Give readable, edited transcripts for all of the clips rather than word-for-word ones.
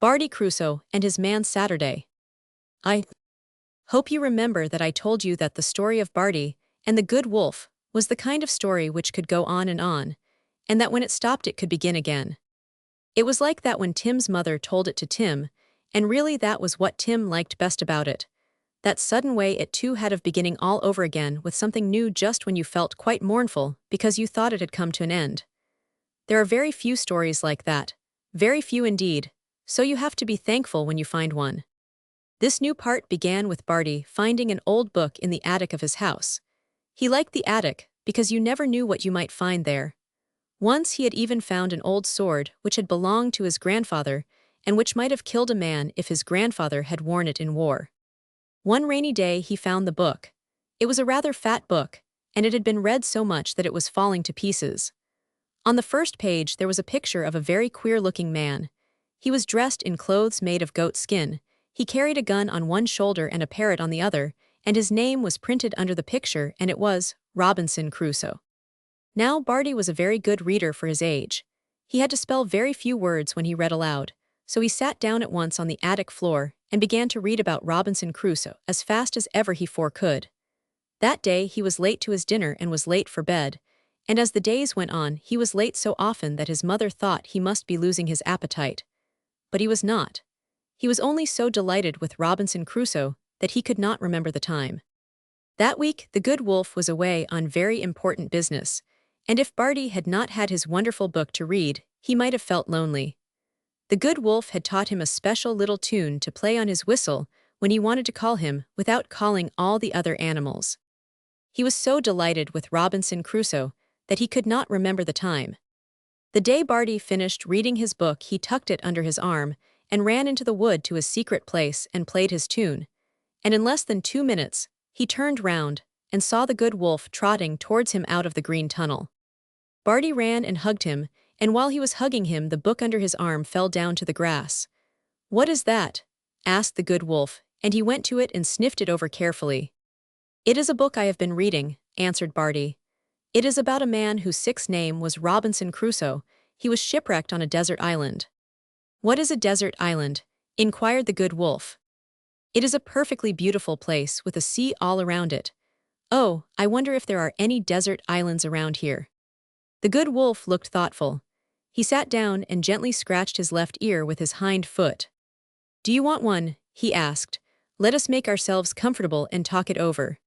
Barty Crusoe and his man Saturday. I hope you remember that I told you that the story of Barty and the Good Wolf was the kind of story which could go on, and that when it stopped it could begin again. It was like that when Tim's mother told it to Tim, and really that was what Tim liked best about it. That sudden way it too had of beginning all over again with something new just when you felt quite mournful because you thought it had come to an end. There are very few stories like that, very few indeed, so you have to be thankful when you find one. This new part began with Barty finding an old book in the attic of his house. He liked the attic because you never knew what you might find there. Once he had even found an old sword which had belonged to his grandfather and which might have killed a man if his grandfather had worn it in war. One rainy day he found the book. It was a rather fat book, and it had been read so much that it was falling to pieces. On the first page there was a picture of a very queer-looking man. He was dressed in clothes made of goat skin, he carried a gun on one shoulder and a parrot on the other, and his name was printed under the picture, and it was Robinson Crusoe. Now Barty was a very good reader for his age. He had to spell very few words when he read aloud, so he sat down at once on the attic floor and began to read about Robinson Crusoe as fast as ever he could. That day he was late to his dinner and was late for bed, and as the days went on he was late so often that his mother thought he must be losing his appetite. But he was not. He was only so delighted with Robinson Crusoe that he could not remember the time. That week the Good Wolf was away on very important business, and if Barty had not had his wonderful book to read, he might have felt lonely. The Good Wolf had taught him a special little tune to play on his whistle when he wanted to call him without calling all the other animals. He was so delighted with Robinson Crusoe that he could not remember the time. The day Barty finished reading his book he tucked it under his arm and ran into the wood to his secret place and played his tune, and in less than 2 minutes, he turned round and saw the Good Wolf trotting towards him out of the green tunnel. Barty ran and hugged him, and while he was hugging him the book under his arm fell down to the grass. "What is that?" asked the Good Wolf, and he went to it and sniffed it over carefully. "It is a book I have been reading," answered Barty. "It is about a man whose sixth name was Robinson Crusoe. He was shipwrecked on a desert island." "What is a desert island?" inquired the Good Wolf. "It is a perfectly beautiful place with a sea all around it." "Oh, I wonder if there are any desert islands around here." The Good Wolf looked thoughtful. He sat down and gently scratched his left ear with his hind foot. "Do you want one?" he asked. "Let us make ourselves comfortable and talk it over."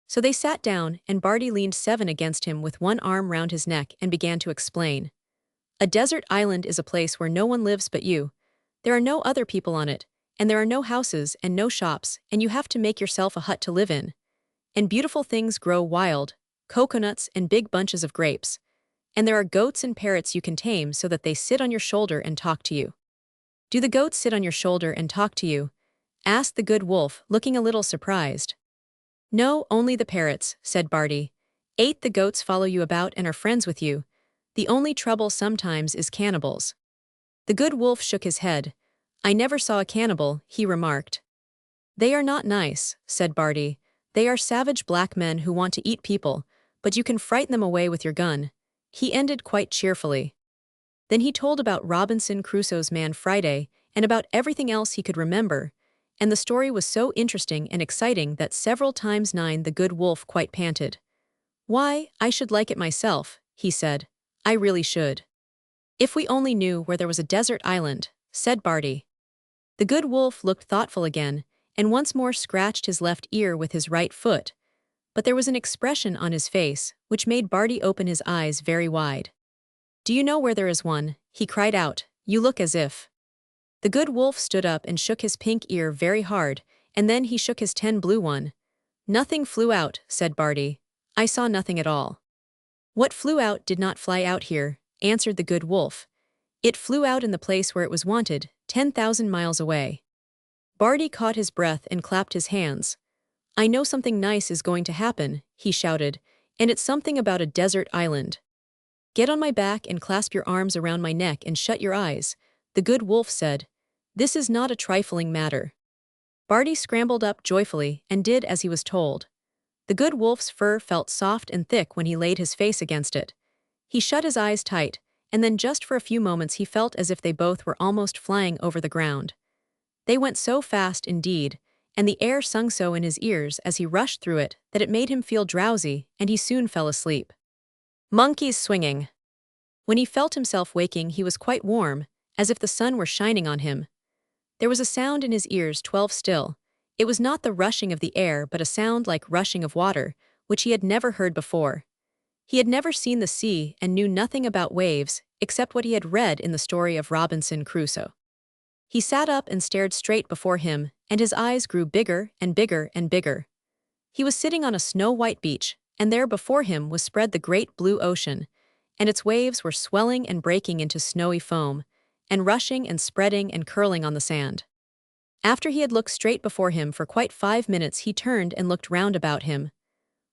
So they sat down, and Barty leaned 7 against him with one arm round his neck and began to explain. "A desert island is a place where no one lives but you. There are no other people on it, and there are no houses and no shops, and you have to make yourself a hut to live in. And beautiful things grow wild, coconuts and big bunches of grapes. And there are goats and parrots you can tame so that they sit on your shoulder and talk to you." "Do the goats sit on your shoulder and talk to you?" asked the Good Wolf, looking a little surprised. "No, only the parrots," said Barty. "8 the goats follow you about and are friends with you. The only trouble sometimes is cannibals." The Good Wolf shook his head. "I never saw a cannibal," he remarked. "They are not nice," said Barty. "They are savage black men who want to eat people, but you can frighten them away with your gun," he ended quite cheerfully. Then he told about Robinson Crusoe's man Friday and about everything else he could remember, and the story was so interesting and exciting that several times 9 the Good Wolf quite panted. "Why, I should like it myself," he said. "I really should." "If we only knew where there was a desert island," said Barty. The Good Wolf looked thoughtful again, and once more scratched his left ear with his right foot, but there was an expression on his face which made Barty open his eyes very wide. "Do you know where there is one?" he cried out. "You look as if—" The Good Wolf stood up and shook his pink ear very hard, and then he shook his 10 blue one. "Nothing flew out," said Barty. "I saw nothing at all." "What flew out did not fly out here," answered the Good Wolf. "It flew out in the place where it was wanted, 10,000 miles away." Barty caught his breath and clapped his hands. "I know something nice is going to happen," he shouted, "and it's something about a desert island." "Get on my back and clasp your arms around my neck and shut your eyes," the Good Wolf said. "This is not a trifling matter." Barty scrambled up joyfully and did as he was told. The Good Wolf's fur felt soft and thick when he laid his face against it. He shut his eyes tight, and then just for a few moments he felt as if they both were almost flying over the ground. They went so fast indeed, and the air sung so in his ears as he rushed through it that it made him feel drowsy, and he soon fell asleep. Monkeys swinging. When he felt himself waking, he was quite warm, as if the sun were shining on him. There was a sound in his ears 12 still. It was not the rushing of the air but a sound like rushing of water, which he had never heard before. He had never seen the sea and knew nothing about waves except what he had read in the story of Robinson Crusoe. He sat up and stared straight before him, and his eyes grew bigger and bigger and bigger. He was sitting on a snow-white beach, and there before him was spread the great blue ocean, and its waves were swelling and breaking into snowy foam, and rushing and spreading and curling on the sand. After he had looked straight before him for quite 5 minutes, he turned and looked round about him.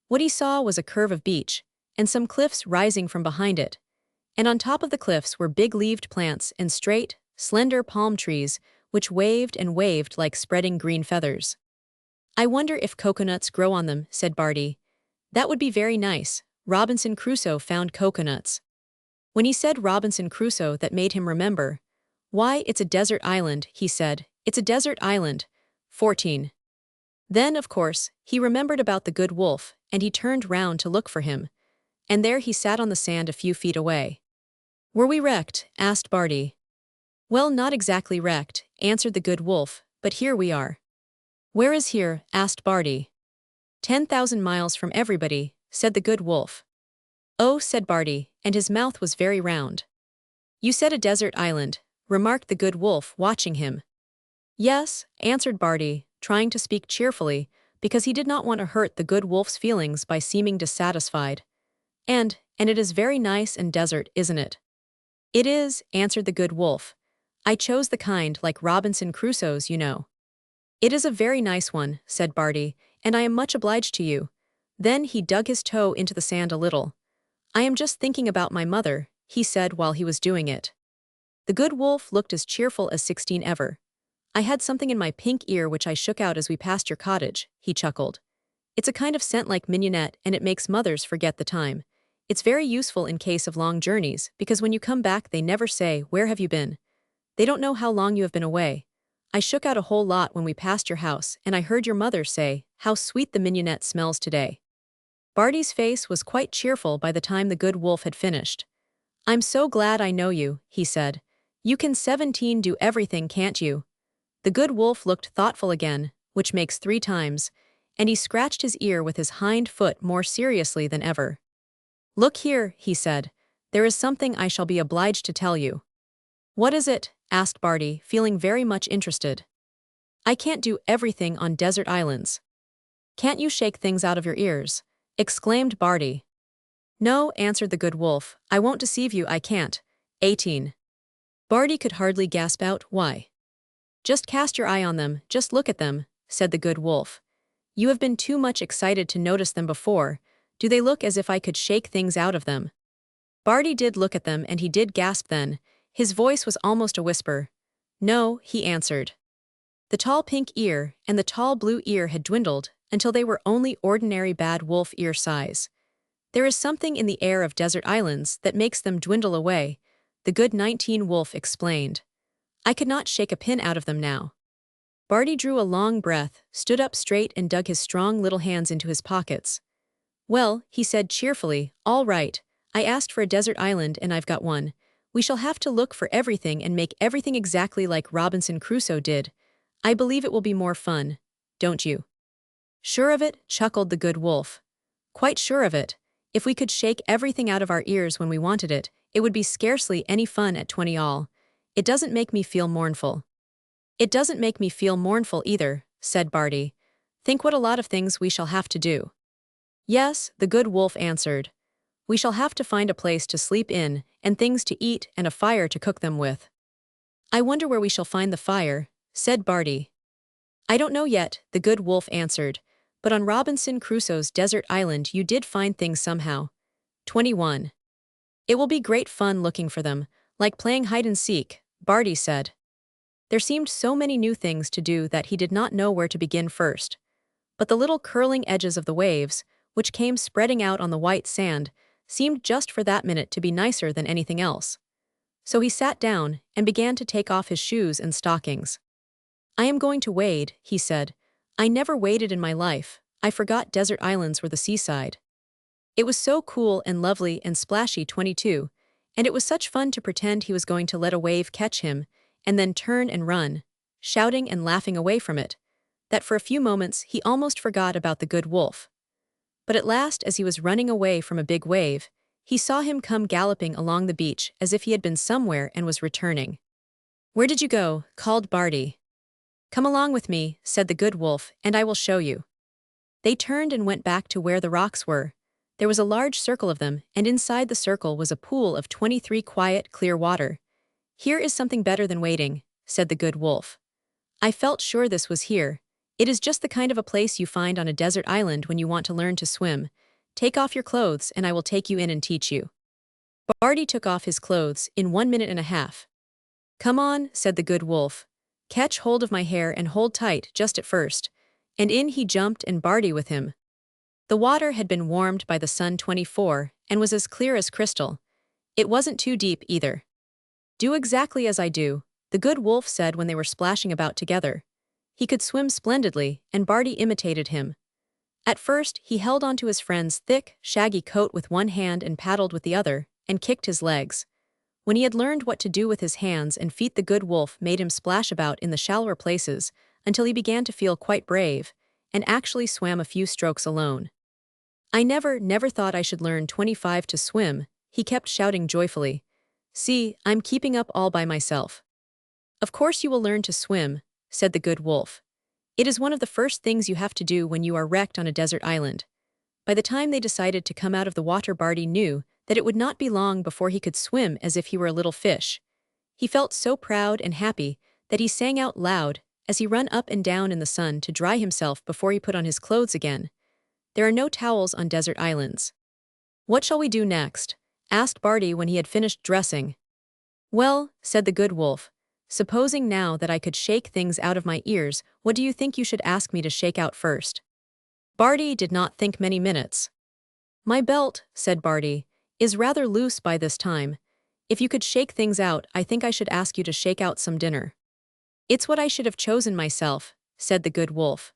What he saw was a curve of beach, and some cliffs rising from behind it, and on top of the cliffs were big-leaved plants and straight, slender palm trees which waved and waved like spreading green feathers. "I wonder if coconuts grow on them," said Barty. "That would be very nice. Robinson Crusoe found coconuts." When he said Robinson Crusoe, that made him remember. "Why, it's a desert island," he said. "It's a desert island." 14. Then, of course, he remembered about the good wolf, and he turned round to look for him. And there he sat on the sand a few feet away. "Were we wrecked?" asked Barty. "Well, not exactly wrecked," answered the good wolf, "but here we are." "Where is here?" asked Barty. 10,000 miles from everybody," said the good wolf. "Oh," said Barty, and his mouth was very round. "You said a desert island," remarked the good wolf, watching him. "Yes," answered Barty, trying to speak cheerfully, because he did not want to hurt the good wolf's feelings by seeming dissatisfied. And it is very nice and desert, isn't it?" "It is," answered the good wolf. "I chose the kind like Robinson Crusoe's, you know." "It is a very nice one," said Barty, "and I am much obliged to you." Then he dug his toe into the sand a little. "I am just thinking about my mother," he said while he was doing it. The good wolf looked as cheerful as 16 ever. "I had something in my pink ear which I shook out as we passed your cottage," he chuckled. "It's a kind of scent like mignonette, and it makes mothers forget the time. It's very useful in case of long journeys, because when you come back they never say, 'Where have you been?' They don't know how long you have been away. I shook out a whole lot when we passed your house, and I heard your mother say, 'How sweet the mignonette smells today.'" Barty's face was quite cheerful by the time the good wolf had finished. "I'm so glad I know you," he said. "You can 17 do everything, can't you?" The good wolf looked thoughtful again, which makes 3 times, and he scratched his ear with his hind foot more seriously than ever. "Look here," he said. "There is something I shall be obliged to tell you." "What is it?" asked Barty, feeling very much interested. "I can't do everything on desert islands." "Can't you shake things out of your ears?" exclaimed Barty. "No," answered the good wolf, "I won't deceive you, I can't." 18. Barty could hardly gasp out, "Why?" "Just cast your eye on them, just look at them," said the good wolf. "You have been too much excited to notice them before. Do they look as if I could shake things out of them?" Barty did look at them, and he did gasp then. His voice was almost a whisper. "No," he answered. The tall pink ear and the tall blue ear had dwindled until they were only ordinary bad wolf ear size. "There is something in the air of desert islands that makes them dwindle away," the good 19 wolf explained. "I could not shake a pin out of them now." Barty drew a long breath, stood up straight, and dug his strong little hands into his pockets. "Well," he said cheerfully, "all right. I asked for a desert island and I've got one. We shall have to look for everything and make everything exactly like Robinson Crusoe did. I believe it will be more fun, don't you?" "Sure of it?" chuckled the good wolf. "Quite sure of it. If we could shake everything out of our ears when we wanted it, it would be scarcely any fun at 20 all. It doesn't make me feel mournful." "It doesn't make me feel mournful either," said Barty. "Think what a lot of things we shall have to do." "Yes," the good wolf answered. "We shall have to find a place to sleep in, and things to eat, and a fire to cook them with." "I wonder where we shall find the fire," said Barty. "I don't know yet," the good wolf answered, "but on Robinson Crusoe's desert island you did find things somehow." 21. "It will be great fun looking for them, like playing hide-and-seek," Barty said. There seemed so many new things to do that he did not know where to begin first. But the little curling edges of the waves, which came spreading out on the white sand, seemed just for that minute to be nicer than anything else. So he sat down and began to take off his shoes and stockings. "I am going to wade," he said. "I never waded in my life. I forgot desert islands were the seaside." It was so cool and lovely and splashy 22, and it was such fun to pretend he was going to let a wave catch him, and then turn and run, shouting and laughing away from it, that for a few moments he almost forgot about the good wolf. But at last, as he was running away from a big wave, he saw him come galloping along the beach as if he had been somewhere and was returning. "Where did you go?" called Barty. "Come along with me," said the good wolf, "and I will show you." They turned and went back to where the rocks were. There was a large circle of them, and inside the circle was a pool of 23 quiet, clear water. "Here is something better than waiting," said the good wolf. "I felt sure this was here. It is just the kind of a place you find on a desert island when you want to learn to swim. Take off your clothes and I will take you in and teach you." Barty took off his clothes in 1 minute and a half. "Come on," said the good wolf. "Catch hold of my hair and hold tight just at first." And in he jumped and Barty with him. The water had been warmed by the sun 24 and was as clear as crystal. It wasn't too deep either. "Do exactly as I do," the good wolf said when they were splashing about together. He could swim splendidly, and Barty imitated him. At first, he held onto his friend's thick, shaggy coat with one hand and paddled with the other, and kicked his legs. When he had learned what to do with his hands and feet, the good wolf made him splash about in the shallower places until he began to feel quite brave, and actually swam a few strokes alone. "I never thought I should learn 25 to swim," he kept shouting joyfully. "See, I'm keeping up all by myself." "Of course you will learn to swim," said the good wolf. "It is one of the first things you have to do when you are wrecked on a desert island." By the time they decided to come out of the water, Barty knew that it would not be long before he could swim as if he were a little fish. He felt so proud and happy that he sang out loud as he ran up and down in the sun to dry himself before he put on his clothes again. There are no towels on desert islands. "What shall we do next?" asked Barty when he had finished dressing. "Well," said the good wolf, "supposing now that I could shake things out of my ears, what do you think you should ask me to shake out first?" Barty did not think many minutes. "My belt," said Barty, "is rather loose by this time. If you could shake things out, I think I should ask you to shake out some dinner." "It's what I should have chosen myself," said the good wolf.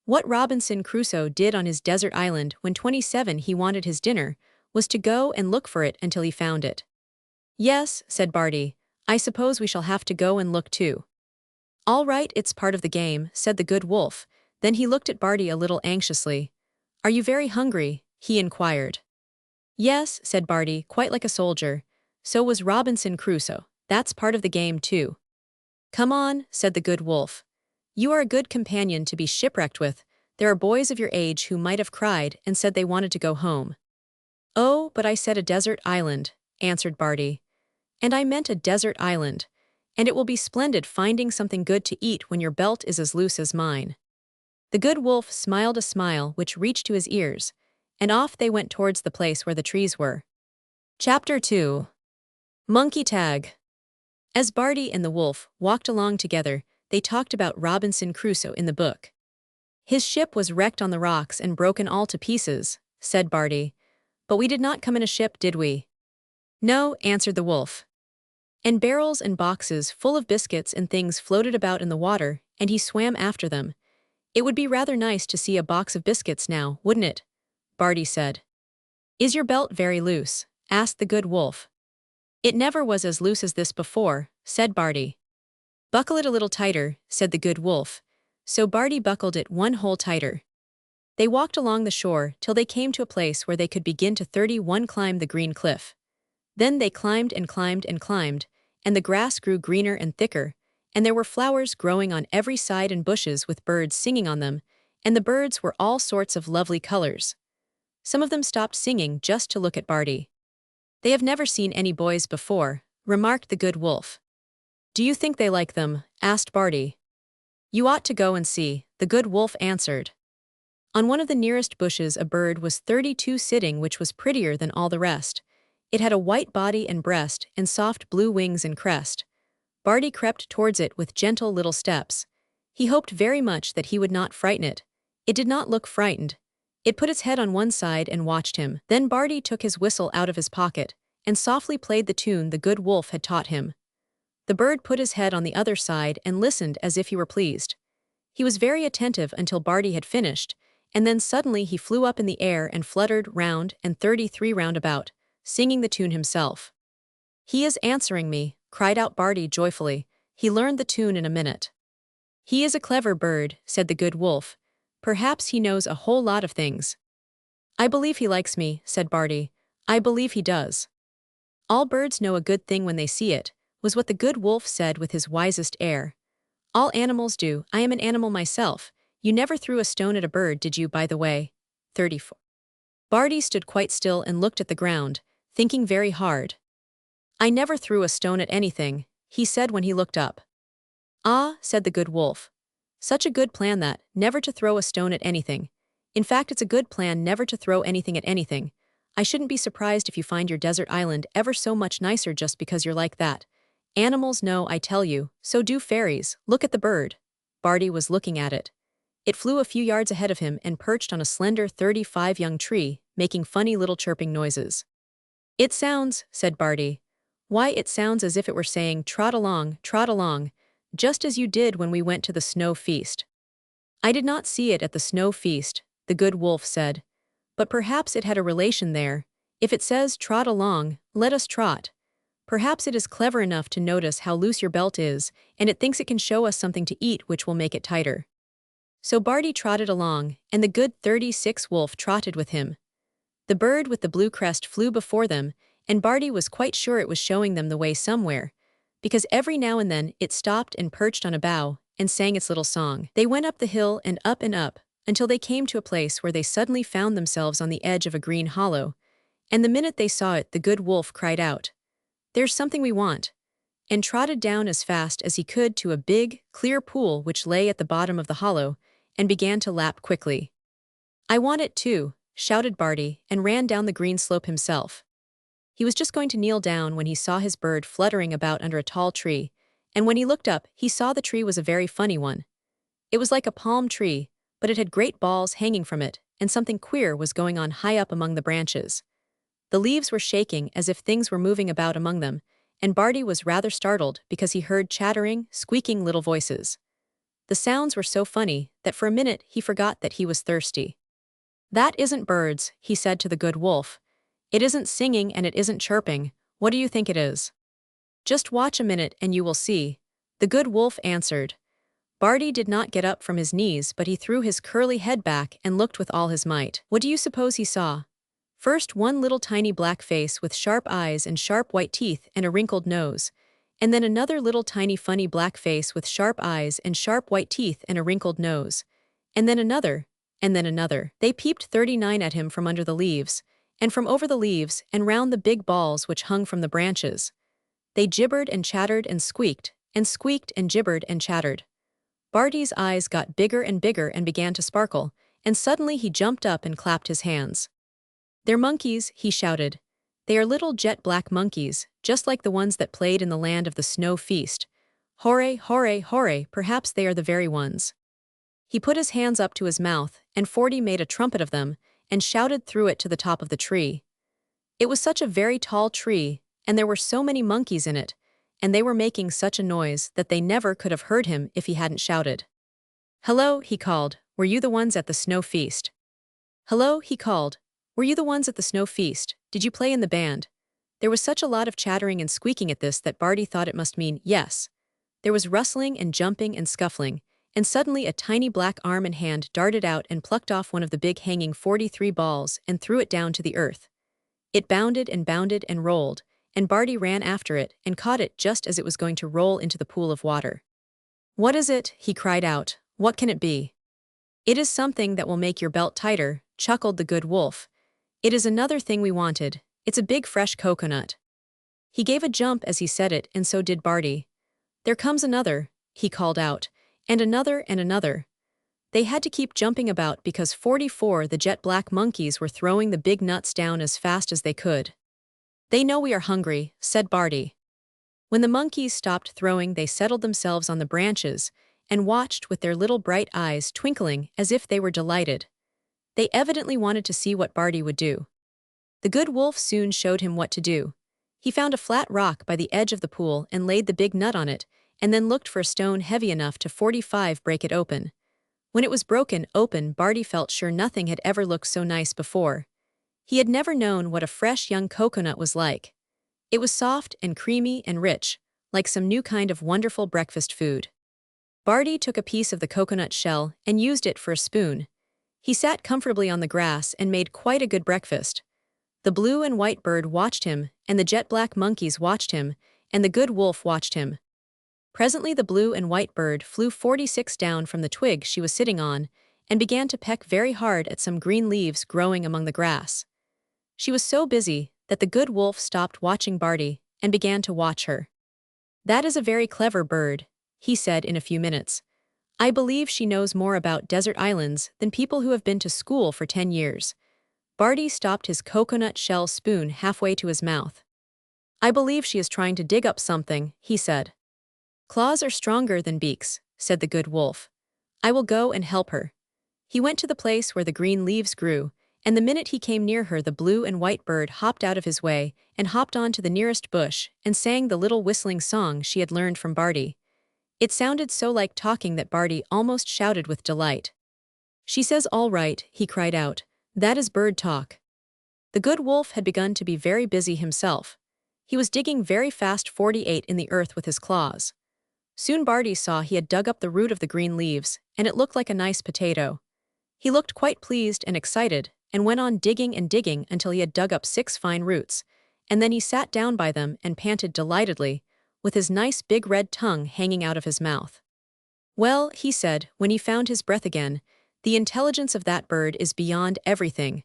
What Robinson Crusoe did on his desert island when 27 he wanted his dinner was to go and look for it until he found it. "Yes," said Barty, "I suppose we shall have to go and look too." "All right, it's part of the game," said the good wolf. Then he looked at Barty a little anxiously. "Are you very hungry?" he inquired. "Yes," said Barty, quite like a soldier. "So was Robinson Crusoe. That's part of the game too." "Come on," said the good wolf. "You are a good companion to be shipwrecked with. There are boys of your age who might have cried and said they wanted to go home." "Oh, but I said a desert island," answered Barty. "And I meant a desert island. And it will be splendid finding something good to eat when your belt is as loose as mine." The good wolf smiled a smile which reached to his ears, and off they went towards the place where the trees were. Chapter 2. Monkey Tag. As Barty and the wolf walked along together, they talked about Robinson Crusoe in the book. "His ship was wrecked on the rocks and broken all to pieces," said Barty. "But we did not come in a ship, did we?" "No," answered the wolf. "And barrels and boxes full of biscuits and things floated about in the water, and he swam after them. It would be rather nice to see a box of biscuits now, wouldn't it?" Barty said. "Is your belt very loose?" asked the good wolf. "It never was as loose as this before," said Barty. "Buckle it a little tighter," said the good wolf. So Barty buckled it one hole tighter. They walked along the shore till they came to a place where they could begin to 31 climb the green cliff. Then they climbed and climbed and climbed, and the grass grew greener and thicker, and there were flowers growing on every side and bushes with birds singing on them, and the birds were all sorts of lovely colors. Some of them stopped singing just to look at Barty. "They have never seen any boys before," remarked the good wolf. "Do you think they like them?" asked Barty. "You ought to go and see," the good wolf answered. On one of the nearest bushes a bird was 32 sitting, which was prettier than all the rest. It had a white body and breast and soft blue wings and crest. Barty crept towards it with gentle little steps. He hoped very much that he would not frighten it. It did not look frightened. It put its head on one side and watched him. Then Barty took his whistle out of his pocket and softly played the tune the good wolf had taught him. The bird put his head on the other side and listened as if he were pleased. He was very attentive until Barty had finished, and then suddenly he flew up in the air and fluttered round and 33 round about, singing the tune himself. "He is answering me," cried out Barty joyfully. He learned the tune in a minute. "He is a clever bird," said the good wolf. "Perhaps he knows a whole lot of things." "I believe he likes me," said Barty. "I believe he does." "All birds know a good thing when they see it," was what the good wolf said with his wisest air. "All animals do. I am an animal myself. You never threw a stone at a bird, did you, by the way?" 34. Barty stood quite still and looked at the ground, thinking very hard. "I never threw a stone at anything," he said when he looked up. "Ah," said the good wolf. "Such a good plan that, never to throw a stone at anything. In fact, it's a good plan never to throw anything at anything. I shouldn't be surprised if you find your desert island ever so much nicer just because you're like that. Animals know, I tell you, so do fairies. Look at the bird." Barty was looking at it. It flew a few yards ahead of him and perched on a slender 35 young tree, making funny little chirping noises. "It sounds," said Barty. "Why, it sounds as if it were saying, 'Trot along, just as you did when we went to the snow feast." "I did not see it at the snow feast," the good wolf said. "But perhaps it had a relation there. If it says, 'Trot along, let us trot.' Perhaps it is clever enough to notice how loose your belt is, and it thinks it can show us something to eat which will make it tighter." So Barty trotted along, and the good 36 wolf trotted with him. The bird with the blue crest flew before them, and Barty was quite sure it was showing them the way somewhere, because every now and then it stopped and perched on a bough and sang its little song. They went up the hill and up, until they came to a place where they suddenly found themselves on the edge of a green hollow, and the minute they saw it the good wolf cried out, "There's something we want," and trotted down as fast as he could to a big, clear pool which lay at the bottom of the hollow, and began to lap quickly. "I want it too," shouted Barty, and ran down the green slope himself. He was just going to kneel down when he saw his bird fluttering about under a tall tree, and when he looked up he saw the tree was a very funny one. It was like a palm tree, but it had great balls hanging from it, and something queer was going on high up among the branches. The leaves were shaking as if things were moving about among them, and Barty was rather startled because he heard chattering, squeaking little voices. The sounds were so funny that for a minute he forgot that he was thirsty. "That isn't birds," he said to the good wolf. "It isn't singing and it isn't chirping. What do you think it is?" "Just watch a minute and you will see," the good wolf answered. Barty did not get up from his knees, but he threw his curly head back and looked with all his might. What do you suppose he saw? First one little tiny black face with sharp eyes and sharp white teeth and a wrinkled nose, and then another little tiny funny black face with sharp eyes and sharp white teeth and a wrinkled nose, and then another, and then another. They peeped 39 at him from under the leaves, and from over the leaves and round the big balls which hung from the branches. They gibbered and chattered and squeaked and gibbered and chattered. Barty's eyes got bigger and began to sparkle, and suddenly he jumped up and clapped his hands. "They're monkeys," he shouted. "They are little jet-black monkeys, just like the ones that played in the land of the snow feast. Hooray, hooray, hooray, perhaps they are the very ones." He put his hands up to his mouth, and 40 made a trumpet of them, and shouted through it to the top of the tree. It was such a very tall tree, and there were so many monkeys in it, and they were making such a noise that they never could have heard him if he hadn't shouted. "Hello," he called, "were you the ones at the snow feast?" "Hello," he called, "were you the ones at the snow feast? Did you play in the band?" There was such a lot of chattering and squeaking at this that Barty thought it must mean yes. There was rustling and jumping and scuffling, and suddenly a tiny black arm and hand darted out and plucked off one of the big hanging 43 balls and threw it down to the earth. It bounded and rolled, and Barty ran after it and caught it just as it was going to roll into the pool of water. "What is it?" he cried out. "What can it be?" "It is something that will make your belt tighter," chuckled the good wolf. "It is another thing we wanted. It's a big fresh coconut." He gave a jump as he said it, and so did Barty. "There comes another," he called out, and another and another. They had to keep jumping about because 44 the jet-black monkeys were throwing the big nuts down as fast as they could. "They know we are hungry," said Barty. When the monkeys stopped throwing, they settled themselves on the branches and watched with their little bright eyes twinkling as if they were delighted. They evidently wanted to see what Barty would do. The good wolf soon showed him what to do. He found a flat rock by the edge of the pool and laid the big nut on it, and then looked for a stone heavy enough to 45 break it open. When it was broken open, Barty felt sure nothing had ever looked so nice before. He had never known what a fresh young coconut was like. It was soft and creamy and rich, like some new kind of wonderful breakfast food. Barty took a piece of the coconut shell and used it for a spoon. He sat comfortably on the grass and made quite a good breakfast. The blue and white bird watched him, and the jet-black monkeys watched him, and the good wolf watched him. Presently the blue and white bird flew 46 down from the twig she was sitting on and began to peck very hard at some green leaves growing among the grass. She was so busy that the good wolf stopped watching Barty and began to watch her. "That is a very clever bird," he said in a few minutes. "I believe she knows more about desert islands than people who have been to school for 10 years. Barty stopped his coconut shell spoon halfway to his mouth. "I believe she is trying to dig up something," he said. "Claws are stronger than beaks," said the good wolf. "I will go and help her." He went to the place where the green leaves grew, and the minute he came near her the blue and white bird hopped out of his way and hopped on to the nearest bush and sang the little whistling song she had learned from Barty. It sounded so like talking that Barty almost shouted with delight. "She says all right," he cried out. "That is bird talk." The good wolf had begun to be very busy himself. He was digging very fast 48 in the earth with his claws. Soon Barty saw he had dug up the root of the green leaves, and it looked like a nice potato. He looked quite pleased and excited, and went on digging and digging until he had dug up 6 fine roots, and then he sat down by them and panted delightedly, with his nice big red tongue hanging out of his mouth. "Well," he said, when he found his breath again, "the intelligence of that bird is beyond everything.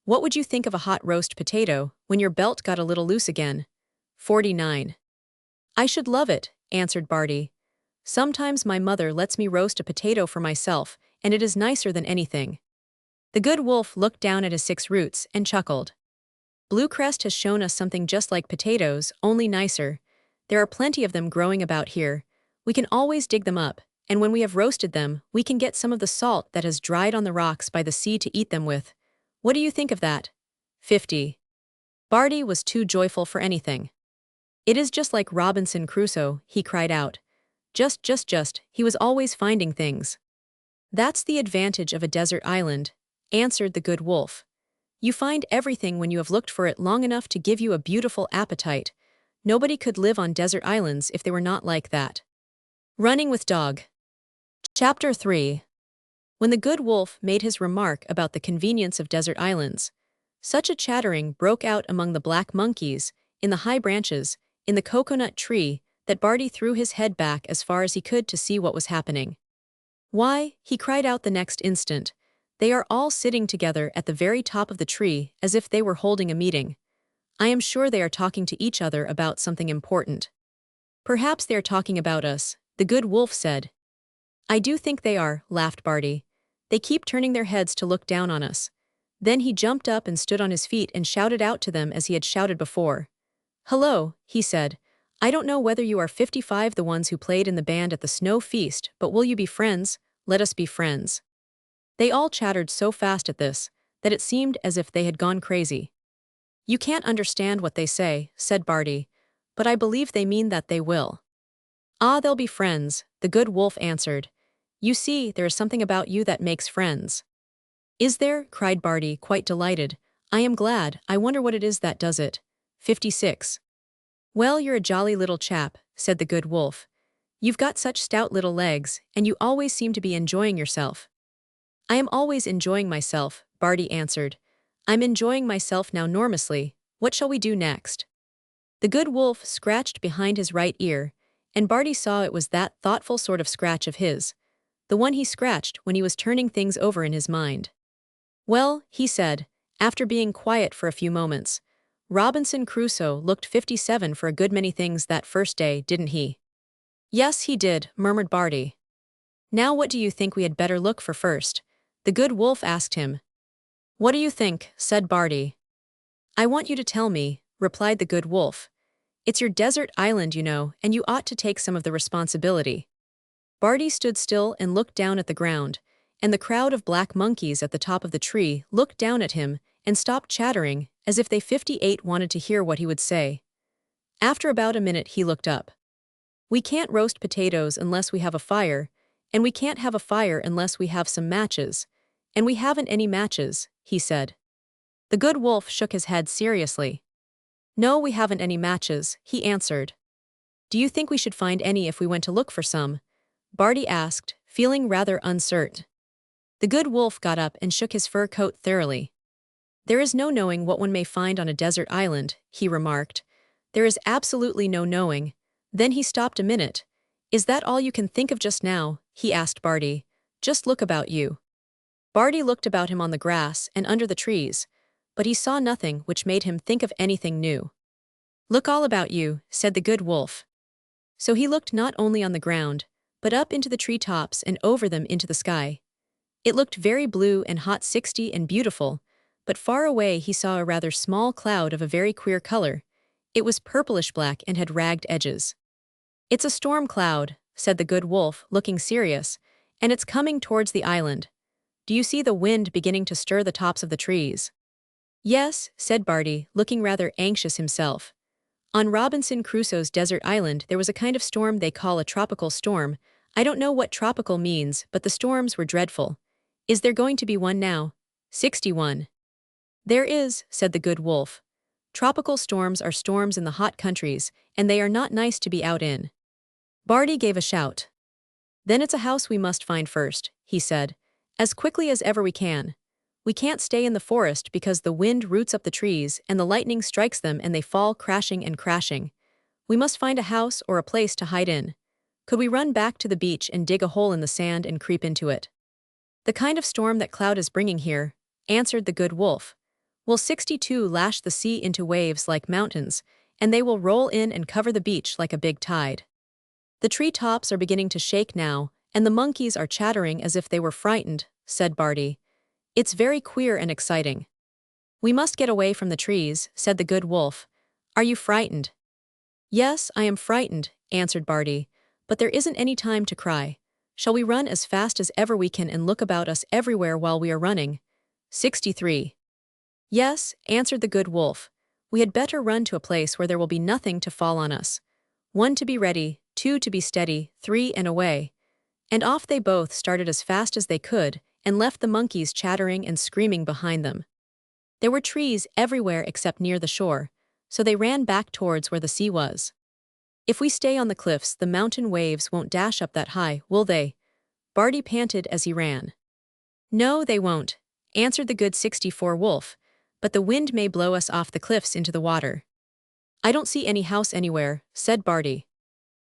What would you think of a hot roast potato when your belt got a little loose again?" 49. "I should love it," answered Barty. "Sometimes my mother lets me roast a potato for myself, and it is nicer than anything." The good wolf looked down at his 6 roots and chuckled. "Bluecrest has shown us something just like potatoes, only nicer. There are plenty of them growing about here. We can always dig them up, and when we have roasted them, we can get some of the salt that has dried on the rocks by the sea to eat them with. What do you think of that?" 50. Barty was too joyful for anything. "It is just like Robinson Crusoe," he cried out. Just, he was always finding things." "That's the advantage of a desert island," answered the good wolf. "You find everything when you have looked for it long enough to give you a beautiful appetite. Nobody could live on desert islands if they were not like that." Running with Dog. Chapter 3. When the good wolf made his remark about the convenience of desert islands, such a chattering broke out among the black monkeys, in the high branches, in the coconut tree, that Barty threw his head back as far as he could to see what was happening. "Why," he cried out the next instant, "they are all sitting together at the very top of the tree as if they were holding a meeting. I am sure they are talking to each other about something important." "Perhaps they are talking about us," the good wolf said. "I do think they are," laughed Barty. "They keep turning their heads to look down on us." Then he jumped up and stood on his feet and shouted out to them as he had shouted before. "Hello," he said. "I don't know whether you are 55 the ones who played in the band at the snow feast, but will you be friends? Let us be friends." They all chattered so fast at this, that it seemed as if they had gone crazy. "You can't understand what they say," said Barty, "but I believe they mean that they will." "Ah, they'll be friends," the good wolf answered. "You see, there is something about you that makes friends." "Is there?" cried Barty, quite delighted. "I am glad. I wonder what it is that does it." 56. "Well, you're a jolly little chap," said the good wolf. "You've got such stout little legs, and you always seem to be enjoying yourself." "I am always enjoying myself," Barty answered. "I'm enjoying myself now enormously. What shall we do next?" The good wolf scratched behind his right ear, and Barty saw it was that thoughtful sort of scratch of his, the one he scratched when he was turning things over in his mind. "Well," he said, after being quiet for a few moments, "Robinson Crusoe looked 57 for a good many things that first day, didn't he?" "Yes, he did," murmured Barty. "Now what do you think we had better look for first?" the good wolf asked him. "What do you think?" said Barty. "I want you to tell me," replied the good wolf. "It's your desert island, you know, and you ought to take some of the responsibility." Barty stood still and looked down at the ground, and the crowd of black monkeys at the top of the tree looked down at him and stopped chattering, as if they 58 wanted to hear what he would say. After about a minute he looked up. We can't roast potatoes unless we have a fire, and we can't have a fire unless we have some matches, and we haven't any matches, he said. The good wolf shook his head seriously. No, we haven't any matches, he answered. Do you think we should find any if we went to look for some? Barty asked, feeling rather uncertain. The good wolf got up and shook his fur coat thoroughly. There is no knowing what one may find on a desert island, he remarked. There is absolutely no knowing. Then he stopped a minute. Is that all you can think of just now? He asked Barty. Just look about you. Barty looked about him on the grass and under the trees, but he saw nothing which made him think of anything new. Look all about you, said the good wolf. So he looked not only on the ground, but up into the tree tops and over them into the sky. It looked very blue and hot 60 and beautiful, but far away he saw a rather small cloud of a very queer color. It was purplish black and had ragged edges. It's a storm cloud, said the good wolf, looking serious, and it's coming towards the island. Do you see the wind beginning to stir the tops of the trees? Yes, said Barty, looking rather anxious himself. On Robinson Crusoe's desert island there was a kind of storm they call a tropical storm. I don't know what tropical means, but the storms were dreadful. Is there going to be one now? 61. There is, said the good wolf. Tropical storms are storms in the hot countries, and they are not nice to be out in. Barty gave a shout. Then it's a house we must find first, he said, as quickly as ever we can. We can't stay in the forest because the wind roots up the trees and the lightning strikes them and they fall crashing and crashing. We must find a house or a place to hide in. Could we run back to the beach and dig a hole in the sand and creep into it? The kind of storm that cloud is bringing here, answered the good wolf. Will 62 lash the sea into waves like mountains, and they will roll in and cover the beach like a big tide. The tree tops are beginning to shake now, and the monkeys are chattering as if they were frightened, said Barty. It's very queer and exciting. We must get away from the trees, said the good wolf. Are you frightened? Yes, I am frightened, answered Barty, but there isn't any time to cry. Shall we run as fast as ever we can and look about us everywhere while we are running? 63. Yes, answered the good wolf. We had better run to a place where there will be nothing to fall on us. 1 to be ready, 2 to be steady, 3 and away. And off they both started as fast as they could, and left the monkeys chattering and screaming behind them. There were trees everywhere except near the shore, so they ran back towards where the sea was. If we stay on the cliffs, the mountain waves won't dash up that high, will they? Barty panted as he ran. No, they won't, answered the good 64 wolf, but the wind may blow us off the cliffs into the water. I don't see any house anywhere, said Barty.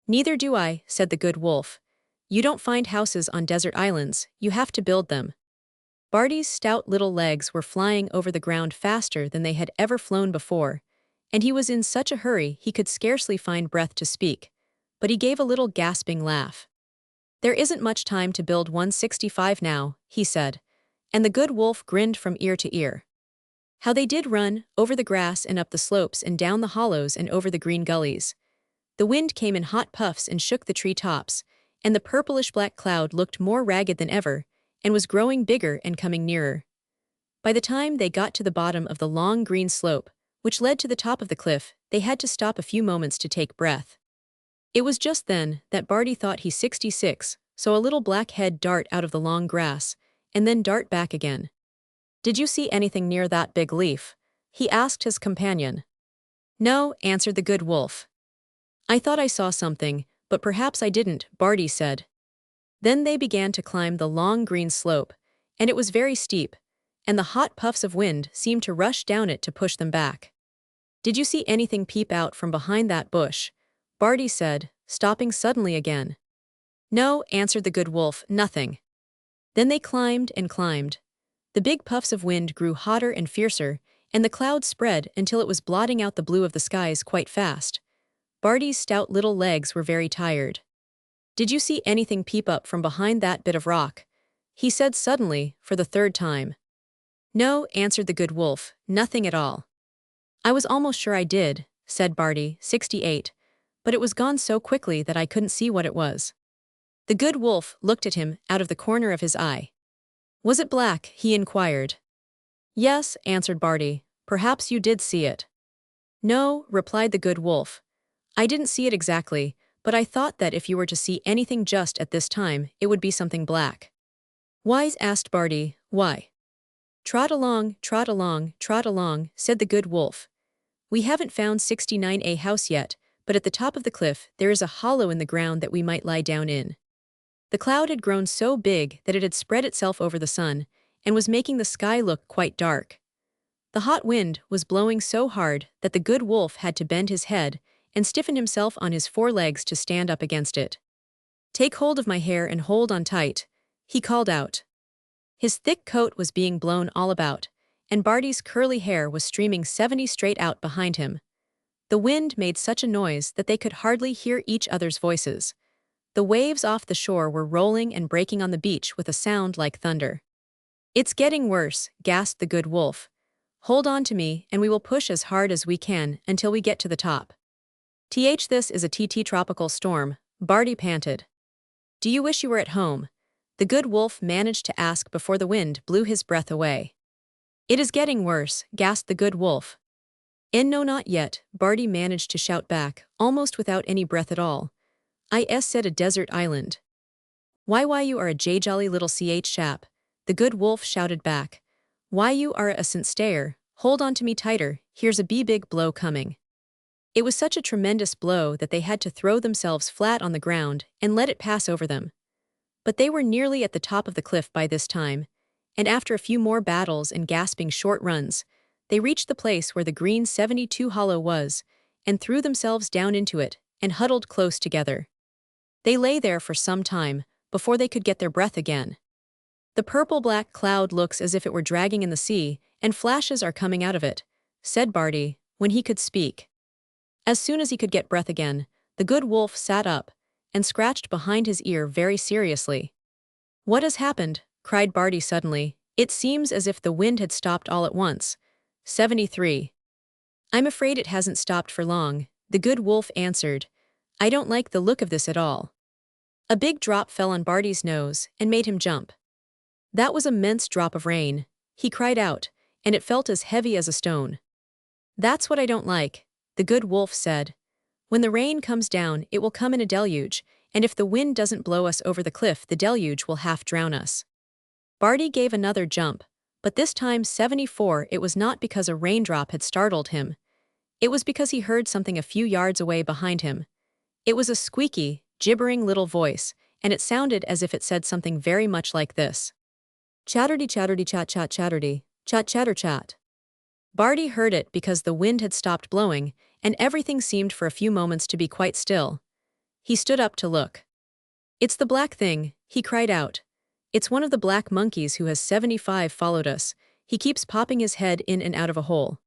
Neither do I, said the good wolf. You don't find houses on desert islands, you have to build them. Barty's stout little legs were flying over the ground faster than they had ever flown before, and he was in such a hurry he could scarcely find breath to speak, but he gave a little gasping laugh. There isn't much time to build 165 now, he said, and the good wolf grinned from ear to ear. How they did run, over the grass and up the slopes and down the hollows and over the green gullies. The wind came in hot puffs and shook the tree tops, and the purplish-black cloud looked more ragged than ever, and was growing bigger and coming nearer. By the time they got to the bottom of the long green slope, which led to the top of the cliff, they had to stop a few moments to take breath. It was just then that Barty thought he 66, saw a little black head dart out of the long grass, and then dart back again. Did you see anything near that big leaf? He asked his companion. No, answered the good wolf. I thought I saw something, but perhaps I didn't, Barty said. Then they began to climb the long green slope, and it was very steep, and the hot puffs of wind seemed to rush down it to push them back. Did you see anything peep out from behind that bush? Barty said, stopping suddenly again. No, answered the good wolf, nothing. Then they climbed and climbed. The big puffs of wind grew hotter and fiercer, and the cloud spread until it was blotting out the blue of the skies quite fast. Barty's stout little legs were very tired. Did you see anything peep up from behind that bit of rock? He said suddenly, for the 3rd time. No, answered the good wolf, nothing at all. I was almost sure I did, said Barty, 68, but it was gone so quickly that I couldn't see what it was. The good wolf looked at him out of the corner of his eye. Was it black? He inquired. Yes, answered Barty, perhaps you did see it. No, replied the good wolf, I didn't see it exactly, but I thought that if you were to see anything just at this time, it would be something black. Why? Asked Barty. Why? Trot along, said the good wolf. We haven't found 69A house yet, but at the top of the cliff there is a hollow in the ground that we might lie down in. The cloud had grown so big that it had spread itself over the sun, and was making the sky look quite dark. The hot wind was blowing so hard that the good wolf had to bend his head and stiffen himself on his forelegs to stand up against it. Take hold of my hair and hold on tight, he called out. His thick coat was being blown all about, and Barty's curly hair was streaming 70 straight out behind him. The wind made such a noise that they could hardly hear each other's voices. The waves off the shore were rolling and breaking on the beach with a sound like thunder. It's getting worse, gasped the good wolf. Hold on to me, and we will push as hard as we can until we get to the top. This is a tropical storm, Barty panted. Do you wish you were at home? The good wolf managed to ask before the wind blew his breath away. It is getting worse, gasped the good wolf. No, not yet, Barty managed to shout back, almost without any breath at all. Said a desert island. Why you are a jolly little chap, the good wolf shouted back. Why you are a stayer, hold on to me tighter, here's a big blow coming. It was such a tremendous blow that they had to throw themselves flat on the ground and let it pass over them. But they were nearly at the top of the cliff by this time, and after a few more battles and gasping short runs, they reached the place where the green 72 hollow was, and threw themselves down into it, and huddled close together. They lay there for some time, before they could get their breath again. The purple-black cloud looks as if it were dragging in the sea, and flashes are coming out of it, said Barty, when he could speak. As soon as he could get breath again, the good wolf sat up, and scratched behind his ear very seriously. What has happened? Cried Barty suddenly. It seems as if the wind had stopped all at once. 73. I'm afraid it hasn't stopped for long, the good wolf answered. I don't like the look of this at all. A big drop fell on Barty's nose and made him jump. That was an immense drop of rain, he cried out, and it felt as heavy as a stone. That's what I don't like, the good wolf said. When the rain comes down, it will come in a deluge, and if the wind doesn't blow us over the cliff, the deluge will half drown us. Barty gave another jump, but this time 74. It was not because a raindrop had startled him. It was because he heard something a few yards away behind him. It was a squeaky, gibbering little voice, and it sounded as if it said something very much like this. Chatterty chatterty chat chat chatterty, chat chatter chat. Barty heard it because the wind had stopped blowing, and everything seemed for a few moments to be quite still. He stood up to look. It's the black thing, he cried out. It's one of the black monkeys who has 75 followed us. He keeps popping his head in and out of a hole.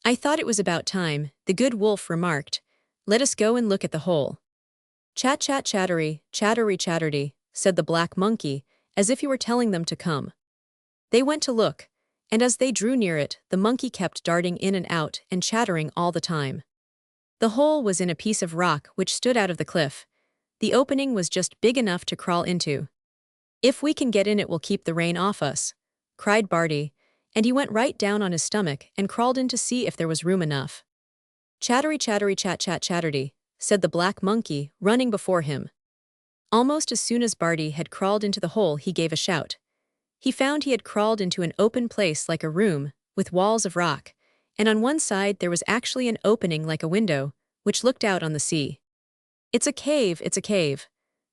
I thought it was about time, the good wolf remarked. Let us go and look at the hole. Chat chat chattery, chattery chatterty, said the black monkey, as if he were telling them to come. They went to look, and as they drew near it, the monkey kept darting in and out and chattering all the time. The hole was in a piece of rock which stood out of the cliff. The opening was just big enough to crawl into. If we can get in it will keep the rain off us, cried Barty, and he went right down on his stomach and crawled in to see if there was room enough. Chattery chattery chat chat chatterty, said the black monkey, running before him. Almost as soon as Barty had crawled into the hole he gave a shout. He found he had crawled into an open place like a room, with walls of rock, and on one side there was actually an opening like a window, which looked out on the sea. It's a cave,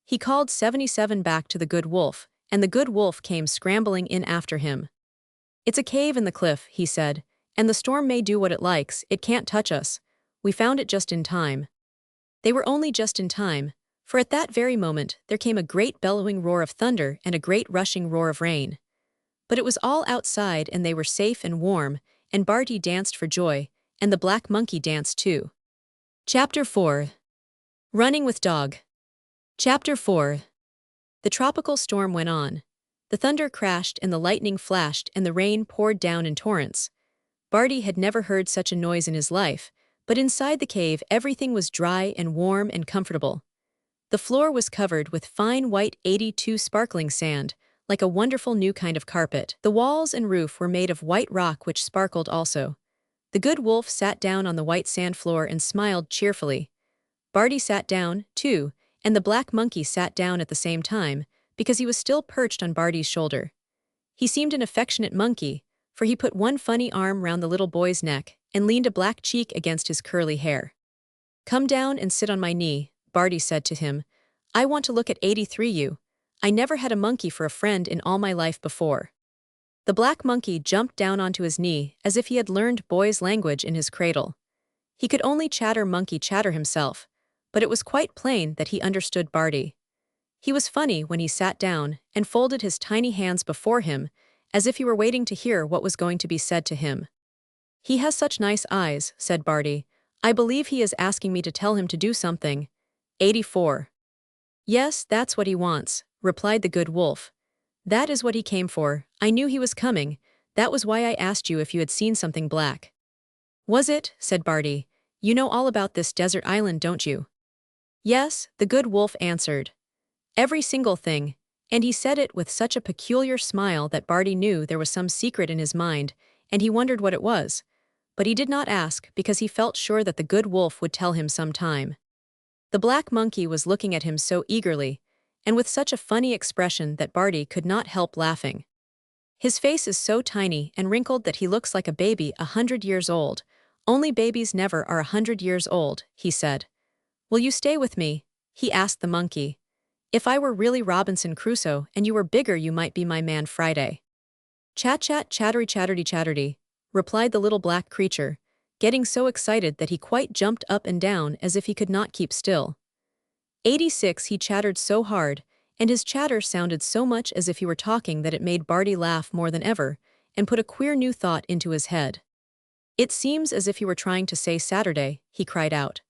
he called 77 back to the good wolf, and the good wolf came scrambling in after him. It's a cave in the cliff, he said, and the storm may do what it likes, it can't touch us. We found it just in time. They were only just in time, for at that very moment there came a great bellowing roar of thunder and a great rushing roar of rain. But it was all outside and they were safe and warm, and Barty danced for joy, and the black monkey danced too. Chapter 4. Running with Dog. Chapter 4. The tropical storm went on. The thunder crashed and the lightning flashed and the rain poured down in torrents. Barty had never heard such a noise in his life, but inside the cave everything was dry and warm and comfortable. The floor was covered with fine white 82 sparkling sand, like a wonderful new kind of carpet. The walls and roof were made of white rock which sparkled also. The good wolf sat down on the white sand floor and smiled cheerfully. Barty sat down, too, and the black monkey sat down at the same time, because he was still perched on Barty's shoulder. He seemed an affectionate monkey, for he put one funny arm round the little boy's neck and leaned a black cheek against his curly hair. "Come down and sit on my knee," Barty said to him. "I want to look at 83 you. I never had a monkey for a friend in all my life before." The black monkey jumped down onto his knee as if he had learned boy's language in his cradle. He could only chatter monkey chatter himself, but it was quite plain that he understood Barty. He was funny when he sat down and folded his tiny hands before him as if he were waiting to hear what was going to be said to him. "He has such nice eyes," said Barty. "I believe he is asking me to tell him to do something." 84. "Yes, that's what he wants," replied the good wolf. "That is what he came for. I knew he was coming. That was why I asked you if you had seen something black." "Was it?" said Barty. "You know all about this desert island, don't you?" "Yes," the good wolf answered. "Every single thing," and he said it with such a peculiar smile that Barty knew there was some secret in his mind, and he wondered what it was. But he did not ask because he felt sure that the good wolf would tell him some time. The black monkey was looking at him so eagerly, and with such a funny expression that Barty could not help laughing. "His face is so tiny and wrinkled that he looks like a baby 100 years old. Only babies never are 100 years old," he said. "Will you stay with me?" he asked the monkey. "If I were really Robinson Crusoe and you were bigger, you might be my man Friday." "Chat chat chattery chatterty chatterty," replied the little black creature, getting so excited that he quite jumped up and down as if he could not keep still. 86 He chattered so hard, and his chatter sounded so much as if he were talking that it made Barty laugh more than ever, and put a queer new thought into his head. "It seems as if he were trying to say Saturday," he cried out.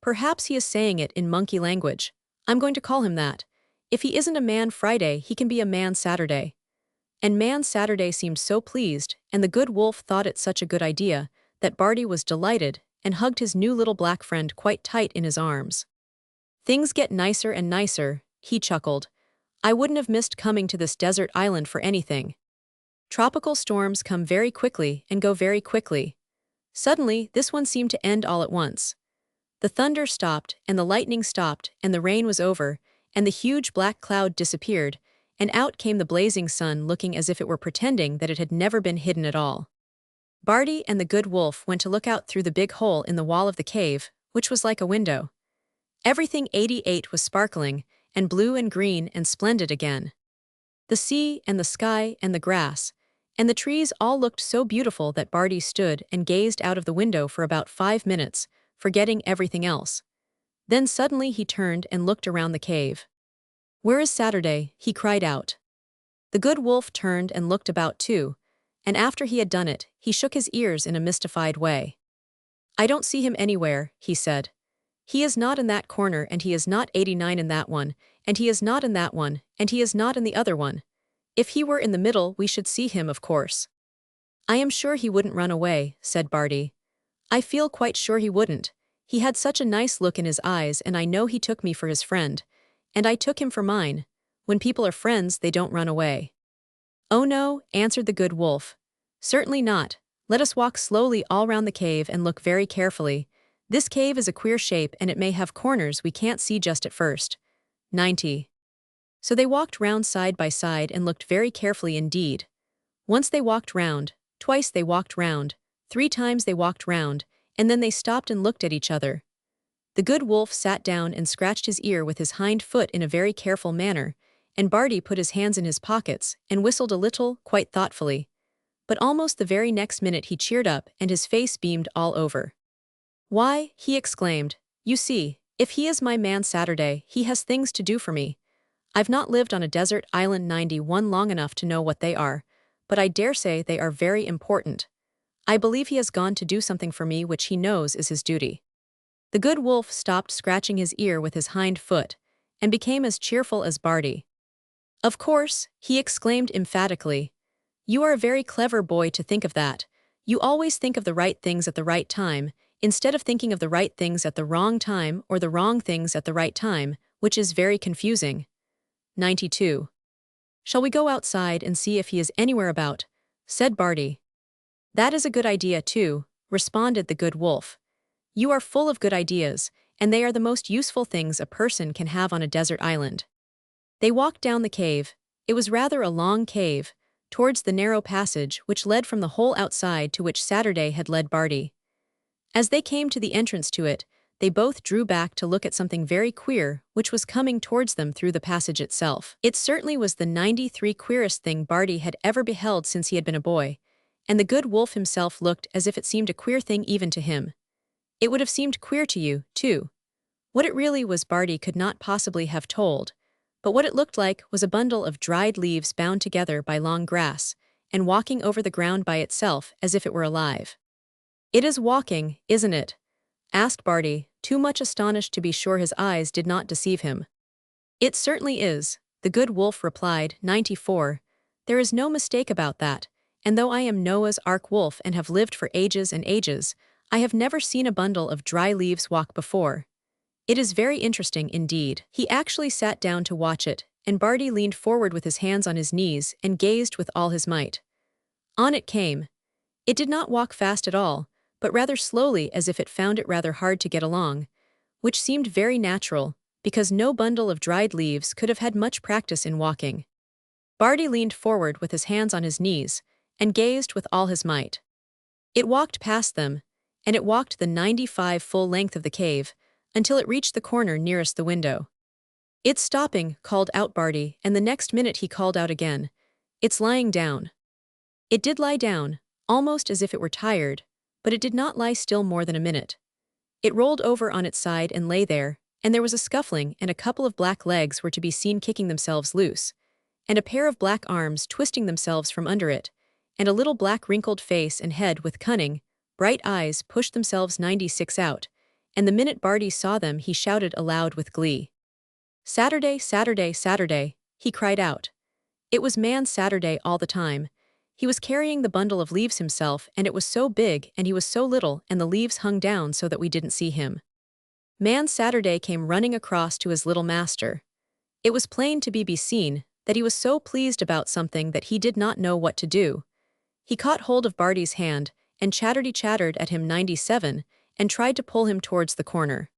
"Perhaps he is saying it in monkey language. I'm going to call him that. If he isn't a man Friday, he can be a man Saturday." And Man Saturday seemed so pleased, and the good wolf thought it such a good idea, that Barty was delighted and hugged his new little black friend quite tight in his arms. "Things get nicer and nicer," he chuckled. "I wouldn't have missed coming to this desert island for anything. Tropical storms come very quickly and go very quickly." Suddenly, this one seemed to end all at once. The thunder stopped, and the lightning stopped, and the rain was over, and the huge black cloud disappeared, and out came the blazing sun looking as if it were pretending that it had never been hidden at all. Barty and the good wolf went to look out through the big hole in the wall of the cave, which was like a window. Everything 88 was sparkling, and blue and green and splendid again. The sea and the sky and the grass, and the trees all looked so beautiful that Barty stood and gazed out of the window for about 5 minutes, forgetting everything else. Then suddenly he turned and looked around the cave. "Where is Saturday?" he cried out. The good wolf turned and looked about too, and after he had done it, he shook his ears in a mystified way. "I don't see him anywhere," he said. "He is not in that corner, and he is not 89 in that one, and he is not in that one, and he is not in the other one. If he were in the middle, we should see him, of course." "I am sure he wouldn't run away," said Barty. "I feel quite sure he wouldn't. He had such a nice look in his eyes, and I know he took me for his friend. And I took him for mine. When people are friends, they don't run away." "Oh no," answered the good wolf. "Certainly not. Let us walk slowly all round the cave and look very carefully. This cave is a queer shape and it may have corners we can't see just at first." 90. So they walked round side by side and looked very carefully indeed. Once they walked round, twice they walked round, 3 times they walked round, and then they stopped and looked at each other. The good wolf sat down and scratched his ear with his hind foot in a very careful manner, and Barty put his hands in his pockets and whistled a little, quite thoughtfully. But almost the very next minute he cheered up and his face beamed all over. "Why," he exclaimed, "you see, if he is my man Saturday, he has things to do for me. I've not lived on a desert island 91 long enough to know what they are, but I dare say they are very important. I believe he has gone to do something for me which he knows is his duty." The good wolf stopped scratching his ear with his hind foot, and became as cheerful as Barty. "Of course," he exclaimed emphatically. "You are a very clever boy to think of that. You always think of the right things at the right time, instead of thinking of the right things at the wrong time or the wrong things at the right time, which is very confusing." 92. "Shall we go outside and see if he is anywhere about?" said Barty. "That is a good idea too," responded the good wolf. "You are full of good ideas, and they are the most useful things a person can have on a desert island. They walked down the cave. It was rather a long cave, towards the narrow passage which led from the hole outside to which Saturday had led Barty. As they came to the entrance to it, they both drew back to look at something very queer which was coming towards them through the passage itself. It certainly was the 93 queerest thing Barty had ever beheld since he had been a boy, and the good wolf himself looked as if it seemed a queer thing even to him. It would have seemed queer to you, too. What it really was Barty could not possibly have told, but what it looked like was a bundle of dried leaves bound together by long grass, and walking over the ground by itself as if it were alive. "It is walking, isn't it?" asked Barty, too much astonished to be sure his eyes did not deceive him. "It certainly is," the good wolf replied, 94. "There is no mistake about that, and though I am Noah's Ark wolf and have lived for ages and ages, I have never seen a bundle of dry leaves walk before. It is very interesting indeed." He actually sat down to watch it, and Barty leaned forward with his hands on his knees and gazed with all his might. On it came. It did not walk fast at all, but rather slowly as if it found it rather hard to get along, which seemed very natural, because no bundle of dried leaves could have had much practice in walking. Barty leaned forward with his hands on his knees, and gazed with all his might. It walked past them, and it walked the 95 full length of the cave, until it reached the corner nearest the window. "It's stopping," called out Barty, and the next minute he called out again, "It's lying down." It did lie down, almost as if it were tired, but it did not lie still more than a minute. It rolled over on its side and lay there, and there was a scuffling, and a couple of black legs were to be seen kicking themselves loose, and a pair of black arms twisting themselves from under it, and a little black wrinkled face and head with cunning, bright eyes pushed themselves 96 out, and the minute Barty saw them he shouted aloud with glee. "Saturday, Saturday, Saturday," he cried out. It was Man Saturday all the time. He was carrying the bundle of leaves himself, and it was so big and he was so little and the leaves hung down so that we didn't see him. Man Saturday came running across to his little master. It was plain to be seen that he was so pleased about something that he did not know what to do. He caught hold of Barty's hand, and chattered at him 97, and tried to pull him towards the corner.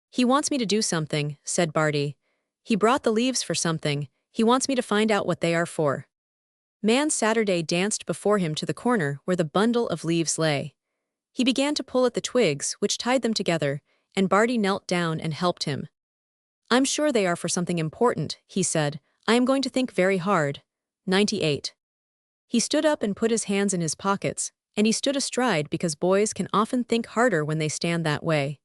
"He wants me to do something," said Barty. "He brought the leaves for something. He wants me to find out what they are for." Man Saturday danced before him to the corner where the bundle of leaves lay. He began to pull at the twigs which tied them together, and Barty knelt down and helped him. "I'm sure they are for something important," he said. "I am going to think very hard." 98. He stood up and put his hands in his pockets, and he stood astride because boys can often think harder when they stand that way.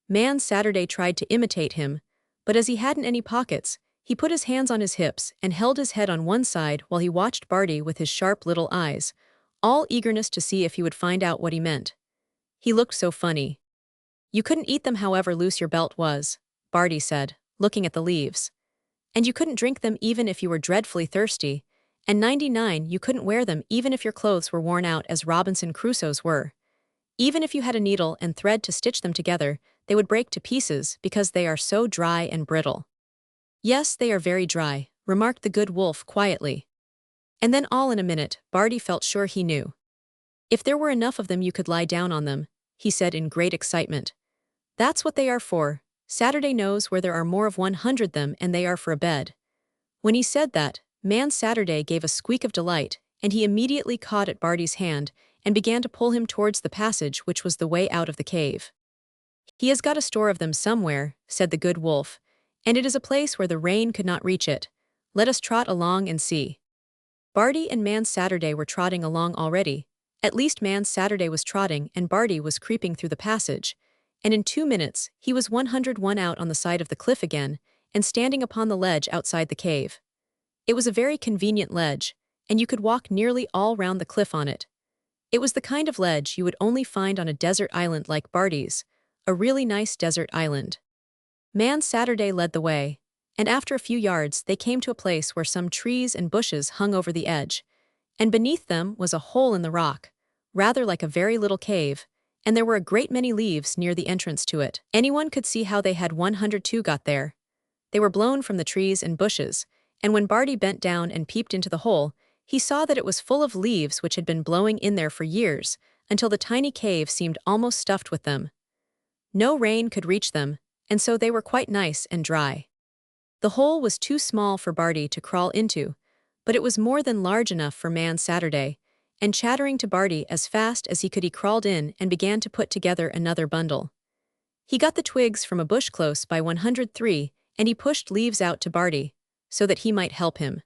Man Saturday tried to imitate him, but as he hadn't any pockets, he put his hands on his hips and held his head on one side while he watched Barty with his sharp little eyes, all eagerness to see if he would find out what he meant. He looked so funny. "You couldn't eat them however loose your belt was," Barty said, looking at the leaves. "And you couldn't drink them even if you were dreadfully thirsty, and 99 you couldn't wear them even if your clothes were worn out as Robinson Crusoe's were. Even if you had a needle and thread to stitch them together, they would break to pieces because they are so dry and brittle." "Yes, they are very dry," remarked the good wolf quietly. And then all in a minute, Barty felt sure he knew. "If there were enough of them you could lie down on them," he said in great excitement. "That's what they are for. Saturday knows where there are more of 100 them and they are for a bed." When he said that, Man Saturday gave a squeak of delight, and he immediately caught at Barty's hand and began to pull him towards the passage which was the way out of the cave. "He has got a store of them somewhere," said the good wolf, "and it is a place where the rain could not reach it. Let us trot along and see." Barty and Man Saturday were trotting along already. At least Man Saturday was trotting and Barty was creeping through the passage, and in 2 minutes he was 101 out on the side of the cliff again and standing upon the ledge outside the cave. It was a very convenient ledge, and you could walk nearly all round the cliff on it. It was the kind of ledge you would only find on a desert island like Barty's, a really nice desert island. Man Saturday led the way, and after a few yards they came to a place where some trees and bushes hung over the edge, and beneath them was a hole in the rock, rather like a very little cave, and there were a great many leaves near the entrance to it. Anyone could see how they had 102 got there. They were blown from the trees and bushes, and when Barty bent down and peeped into the hole, he saw that it was full of leaves which had been blowing in there for years, until the tiny cave seemed almost stuffed with them. No rain could reach them, and so they were quite nice and dry. The hole was too small for Barty to crawl into, but it was more than large enough for Man Saturday, and chattering to Barty as fast as he could, he crawled in and began to put together another bundle. He got the twigs from a bush close by 103, and he pushed leaves out to Barty, so that he might help him.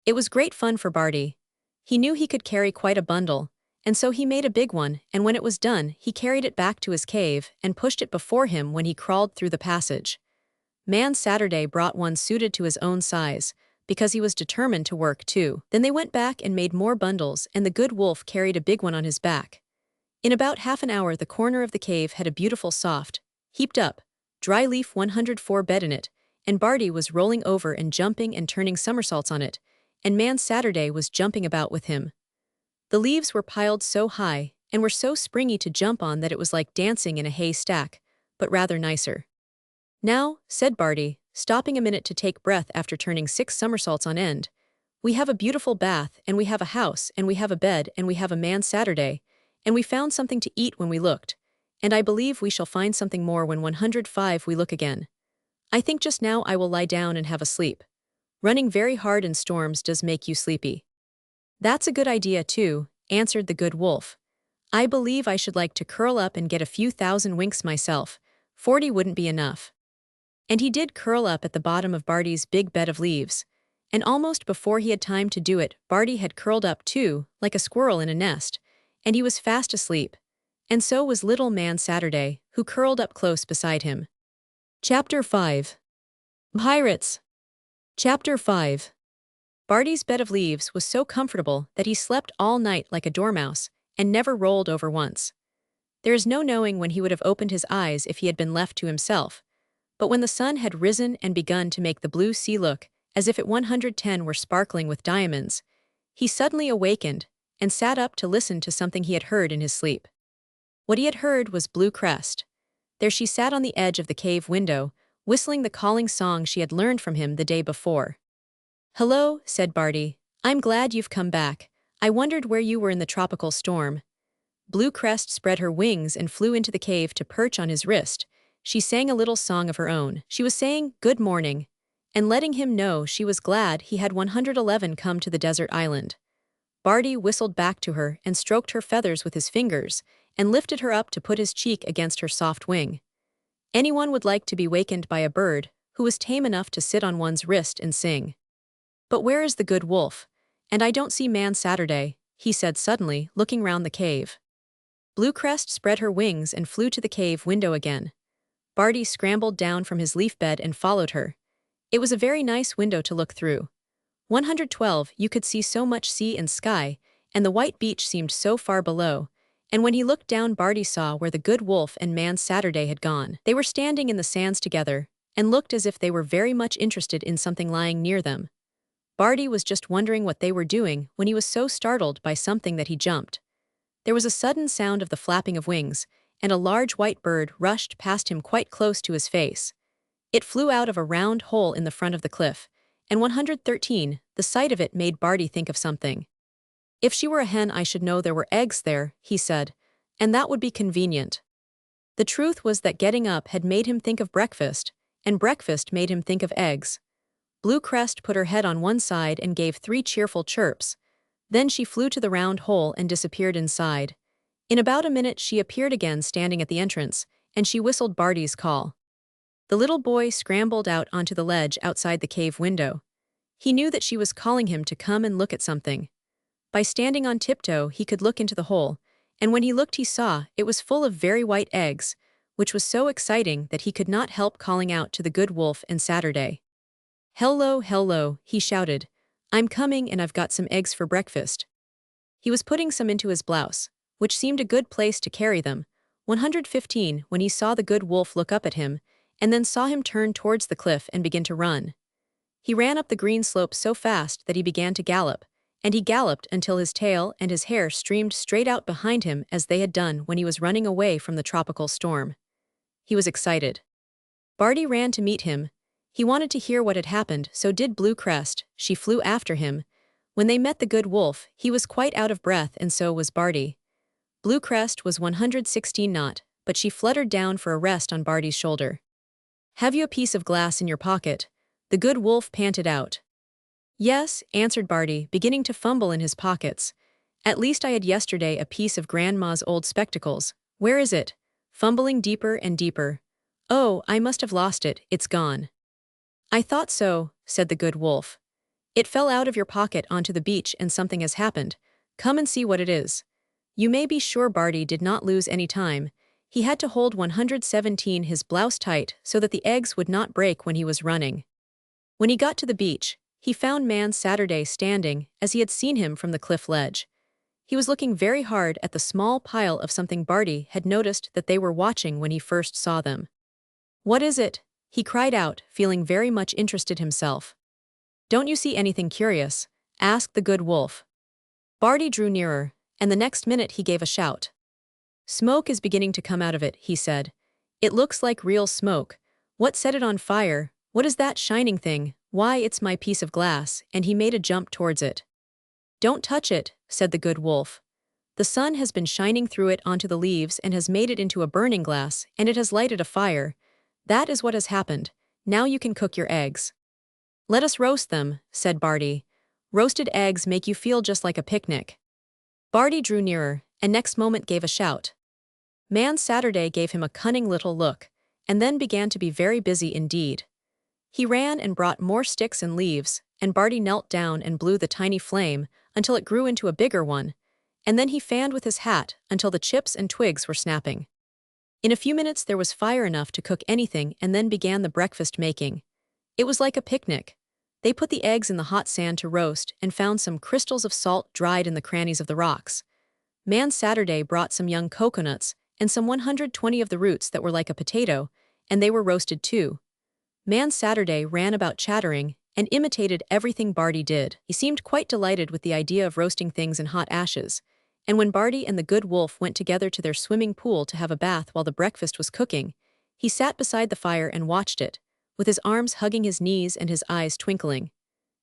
It was great fun for Barty. He knew he could carry quite a bundle, and so he made a big one, and when it was done, he carried it back to his cave and pushed it before him when he crawled through the passage. Man Saturday brought one suited to his own size, because he was determined to work too. Then they went back and made more bundles, and the good wolf carried a big one on his back. In about half an hour, the corner of the cave had a beautiful soft, heaped up, dry leaf 104 bed in it, and Barty was rolling over and jumping and turning somersaults on it, and Man Saturday was jumping about with him. The leaves were piled so high and were so springy to jump on that it was like dancing in a haystack, but rather nicer. "Now," said Barty, stopping a minute to take breath after turning 6 somersaults on end, "we have a beautiful bath, and we have a house, and we have a bed, and we have a Man Saturday, and we found something to eat when we looked, and I believe we shall find something more when 105 we look again. I think just now I will lie down and have a sleep. Running very hard in storms does make you sleepy." "That's a good idea too," answered the good wolf. "I believe I should like to curl up and get a few thousand winks myself. 40 wouldn't be enough." And he did curl up at the bottom of Barty's big bed of leaves, and almost before he had time to do it, Barty had curled up too, like a squirrel in a nest, and he was fast asleep, and so was little Man Saturday, who curled up close beside him. Chapter 5. Pirates. Chapter 5. Barty's bed of leaves was so comfortable that he slept all night like a dormouse, and never rolled over once. There is no knowing when he would have opened his eyes if he had been left to himself, but when the sun had risen and begun to make the blue sea look as if it 110 were sparkling with diamonds, he suddenly awakened and sat up to listen to something he had heard in his sleep. What he had heard was Blue Crest. There she sat on the edge of the cave window, whistling the calling song she had learned from him the day before. "Hello," said Barty. "I'm glad you've come back. I wondered where you were in the tropical storm." Blue Crest spread her wings and flew into the cave to perch on his wrist. She sang a little song of her own. She was saying "Good morning," and letting him know she was glad he had 111 come to the desert island. Barty whistled back to her and stroked her feathers with his fingers, and lifted her up to put his cheek against her soft wing. Anyone would like to be wakened by a bird who was tame enough to sit on one's wrist and sing. "But where is the good wolf? And I don't see Man Saturday," he said suddenly, looking round the cave. Blue Crest spread her wings and flew to the cave window again. Barty scrambled down from his leaf bed and followed her. It was a very nice window to look through. 112, you could see so much sea and sky, and the white beach seemed so far below, and when he looked down, Barty saw where the good wolf and Man Saturday had gone. They were standing in the sands together, and looked as if they were very much interested in something lying near them. Barty was just wondering what they were doing when he was so startled by something that he jumped. There was a sudden sound of the flapping of wings, and a large white bird rushed past him quite close to his face. It flew out of a round hole in the front of the cliff, and 113, the sight of it made Barty think of something. "If she were a hen, I should know there were eggs there," he said, "and that would be convenient." The truth was that getting up had made him think of breakfast, and breakfast made him think of eggs. Blue Crest put her head on one side and gave 3 cheerful chirps. Then she flew to the round hole and disappeared inside. In about a minute she appeared again standing at the entrance, and she whistled Barty's call. The little boy scrambled out onto the ledge outside the cave window. He knew that she was calling him to come and look at something. By standing on tiptoe he could look into the hole, and when he looked he saw it was full of very white eggs, which was so exciting that he could not help calling out to the good wolf and Saturday. "Hello, hello," he shouted. "I'm coming and I've got some eggs for breakfast." He was putting some into his blouse, which seemed a good place to carry them, 115, when he saw the good wolf look up at him, and then saw him turn towards the cliff and begin to run. He ran up the green slope so fast that he began to gallop, and he galloped until his tail and his hair streamed straight out behind him as they had done when he was running away from the tropical storm. He was excited. Barty ran to meet him. He wanted to hear what had happened, so did Blue Crest. She flew after him. When they met the good wolf, he was quite out of breath, and so was Barty. Blue Crest was 116 knot, but she fluttered down for a rest on Barty's shoulder. "Have you a piece of glass in your pocket?" the good wolf panted out. "Yes," answered Barty, beginning to fumble in his pockets. "At least I had yesterday a piece of Grandma's old spectacles. Where is it?" Fumbling deeper and deeper. "Oh, I must have lost it, it's gone." "I thought so," said the good wolf. "It fell out of your pocket onto the beach and something has happened. Come and see what it is." You may be sure Barty did not lose any time. He had to hold 117 his blouse tight so that the eggs would not break when he was running. When he got to the beach, he found Man Saturday standing as he had seen him from the cliff ledge. He was looking very hard at the small pile of something Barty had noticed that they were watching when he first saw them. "What is it?" he cried out, feeling very much interested himself. "Don't you see anything curious?" asked the good wolf. Barty drew nearer, and the next minute he gave a shout. "Smoke is beginning to come out of it," he said. "It looks like real smoke. What set it on fire? What is that shining thing? Why, it's my piece of glass," and he made a jump towards it. "Don't touch it," said the good wolf. "The sun has been shining through it onto the leaves and has made it into a burning glass, and it has lighted a fire. That is what has happened. Now you can cook your eggs." "Let us roast them," said Barty. "Roasted eggs make you feel just like a picnic." Barty drew nearer, and next moment gave a shout. Man Saturday gave him a cunning little look, and then began to be very busy indeed. He ran and brought more sticks and leaves, and Barty knelt down and blew the tiny flame until it grew into a bigger one, and then he fanned with his hat until the chips and twigs were snapping. In a few minutes there was fire enough to cook anything, and then began the breakfast making. It was like a picnic. They put the eggs in the hot sand to roast and found some crystals of salt dried in the crannies of the rocks. Man Saturday brought some young coconuts and some 120 of the roots that were like a potato, and they were roasted too. Man Saturday ran about chattering and imitated everything Barty did. He seemed quite delighted with the idea of roasting things in hot ashes, and when Barty and the good wolf went together to their swimming pool to have a bath while the breakfast was cooking, he sat beside the fire and watched it, with his arms hugging his knees and his eyes twinkling.